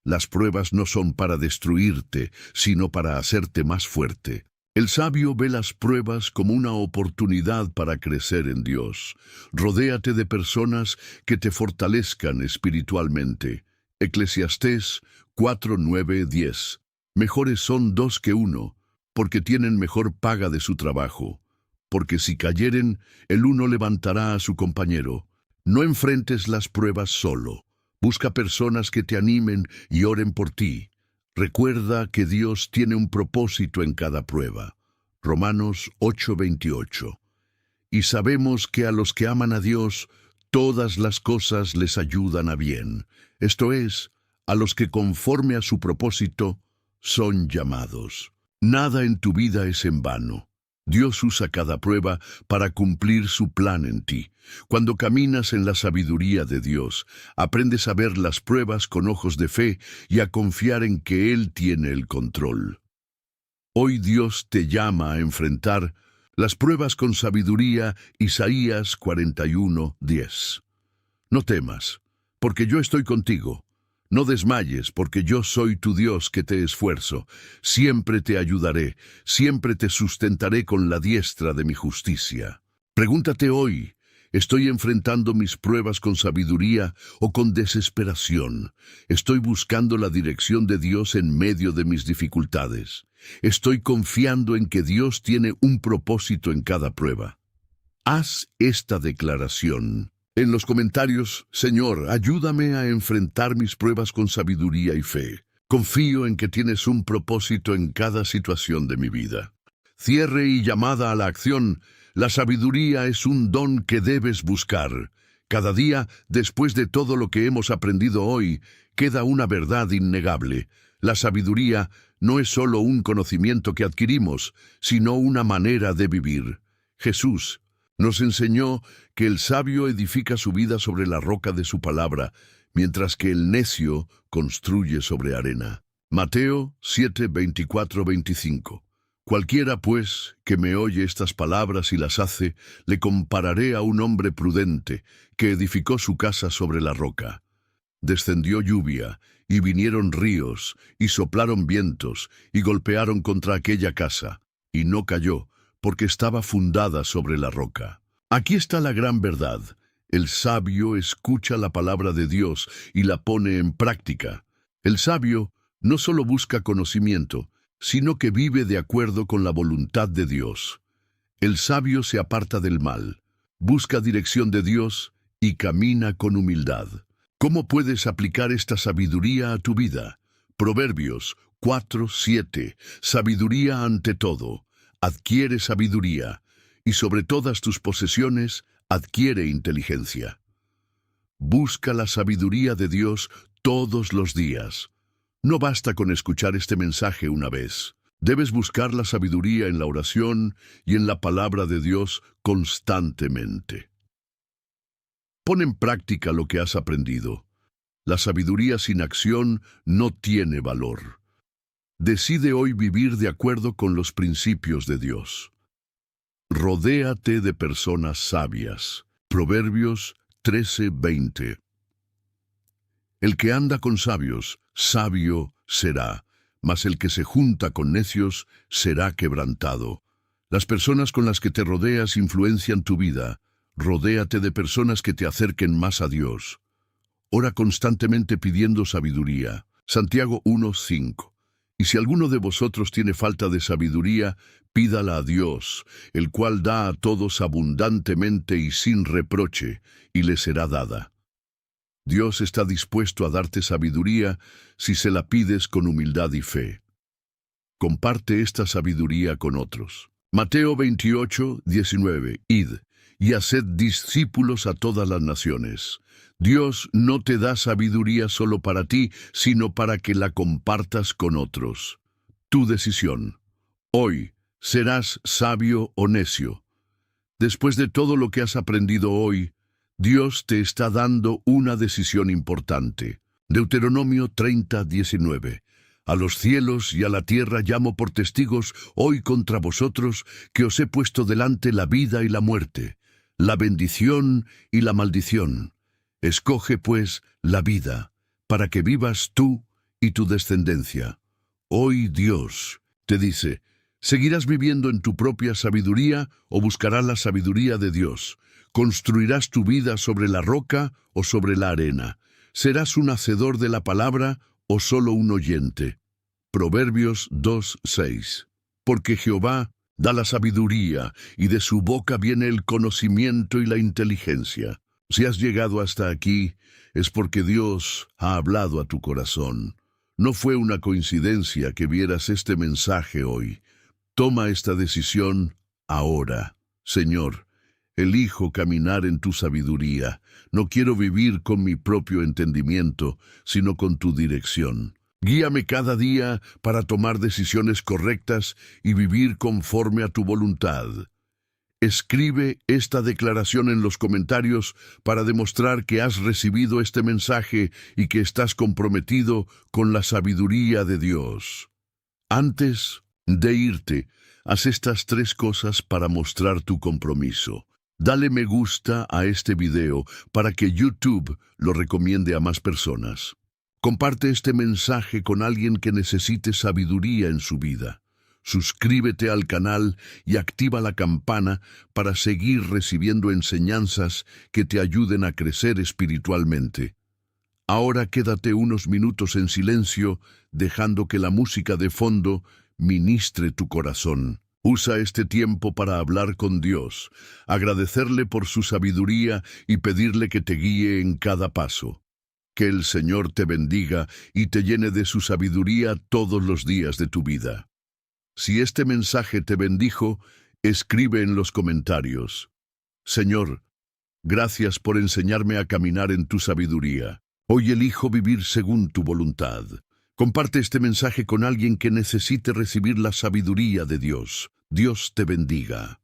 Las pruebas no son para destruirte, sino para hacerte más fuerte. El sabio ve las pruebas como una oportunidad para crecer en Dios. Rodéate de personas que te fortalezcan espiritualmente. Eclesiastés 4:9-10. Mejores son dos que uno, porque tienen mejor paga de su trabajo. Porque si cayeren, el uno levantará a su compañero. No enfrentes las pruebas solo. Busca personas que te animen y oren por ti. Recuerda que Dios tiene un propósito en cada prueba. Romanos 8:28. Y sabemos que a los que aman a Dios, todas las cosas les ayudan a bien. Esto es, a los que conforme a su propósito son llamados. Nada en tu vida es en vano. Dios usa cada prueba para cumplir su plan en ti. Cuando caminas en la sabiduría de Dios, aprendes a ver las pruebas con ojos de fe y a confiar en que Él tiene el control. Hoy Dios te llama a enfrentar las pruebas con sabiduría. Isaías 41:10. No temas, porque yo estoy contigo. No desmayes, porque yo soy tu Dios que te esfuerzo. Siempre te ayudaré, siempre te sustentaré con la diestra de mi justicia. Pregúntate hoy, ¿estoy enfrentando mis pruebas con sabiduría o con desesperación? ¿Estoy buscando la dirección de Dios en medio de mis dificultades? ¿Estoy confiando en que Dios tiene un propósito en cada prueba? Haz esta declaración en los comentarios: Señor, ayúdame a enfrentar mis pruebas con sabiduría y fe. Confío en que tienes un propósito en cada situación de mi vida. Cierre y llamada a la acción. La sabiduría es un don que debes buscar. Cada día, después de todo lo que hemos aprendido hoy, queda una verdad innegable. La sabiduría no es solo un conocimiento que adquirimos, sino una manera de vivir. Jesús nos enseñó que el sabio edifica su vida sobre la roca de su palabra, mientras que el necio construye sobre arena. Mateo 7:24-25. Cualquiera, pues, que me oye estas palabras y las hace, le compararé a un hombre prudente que edificó su casa sobre la roca. Descendió lluvia, y vinieron ríos, y soplaron vientos, y golpearon contra aquella casa, y no cayó, porque estaba fundada sobre la roca. Aquí está la gran verdad. El sabio escucha la palabra de Dios y la pone en práctica. El sabio no solo busca conocimiento, sino que vive de acuerdo con la voluntad de Dios. El sabio se aparta del mal, busca dirección de Dios y camina con humildad. ¿Cómo puedes aplicar esta sabiduría a tu vida? Proverbios 4:7. Sabiduría ante todo. Adquiere sabiduría, y sobre todas tus posesiones, adquiere inteligencia. Busca la sabiduría de Dios todos los días. No basta con escuchar este mensaje una vez. Debes buscar la sabiduría en la oración y en la palabra de Dios constantemente. Pon en práctica lo que has aprendido. La sabiduría sin acción no tiene valor. Decide hoy vivir de acuerdo con los principios de Dios. Rodéate de personas sabias. Proverbios 13:20. El que anda con sabios, sabio será, mas el que se junta con necios será quebrantado. Las personas con las que te rodeas influencian tu vida. Rodéate de personas que te acerquen más a Dios. Ora constantemente pidiendo sabiduría. Santiago 1:5. Y si alguno de vosotros tiene falta de sabiduría, pídala a Dios, el cual da a todos abundantemente y sin reproche, y le será dada. Dios está dispuesto a darte sabiduría si se la pides con humildad y fe. Comparte esta sabiduría con otros. Mateo 28:19. Id, y haced discípulos a todas las naciones. Dios no te da sabiduría solo para ti, sino para que la compartas con otros. Tu decisión. Hoy, ¿serás sabio o necio? Después de todo lo que has aprendido hoy, Dios te está dando una decisión importante. Deuteronomio 30:19. A los cielos y a la tierra llamo por testigos hoy contra vosotros, que os he puesto delante la vida y la muerte, la bendición y la maldición. Escoge, pues, la vida, para que vivas tú y tu descendencia. Hoy Dios te dice: ¿seguirás viviendo en tu propia sabiduría o buscarás la sabiduría de Dios? ¿Construirás tu vida sobre la roca o sobre la arena? ¿Serás un hacedor de la palabra o solo un oyente? Proverbios 2:6. Porque Jehová da la sabiduría, y de su boca viene el conocimiento y la inteligencia. Si has llegado hasta aquí, es porque Dios ha hablado a tu corazón. No fue una coincidencia que vieras este mensaje hoy. Toma esta decisión ahora. Señor, elijo caminar en tu sabiduría. No quiero vivir con mi propio entendimiento, sino con tu dirección. Guíame cada día para tomar decisiones correctas y vivir conforme a tu voluntad. Escribe esta declaración en los comentarios para demostrar que has recibido este mensaje y que estás comprometido con la sabiduría de Dios. Antes de irte, haz estas 3 cosas para mostrar tu compromiso. Dale me gusta a este video para que YouTube lo recomiende a más personas. Comparte este mensaje con alguien que necesite sabiduría en su vida. Suscríbete al canal y activa la campana para seguir recibiendo enseñanzas que te ayuden a crecer espiritualmente. Ahora quédate unos minutos en silencio, dejando que la música de fondo ministre tu corazón. Usa este tiempo para hablar con Dios, agradecerle por su sabiduría y pedirle que te guíe en cada paso. Que el Señor te bendiga y te llene de su sabiduría todos los días de tu vida. Si este mensaje te bendijo, escribe en los comentarios: Señor, gracias por enseñarme a caminar en tu sabiduría. Hoy elijo vivir según tu voluntad. Comparte este mensaje con alguien que necesite recibir la sabiduría de Dios. Dios te bendiga.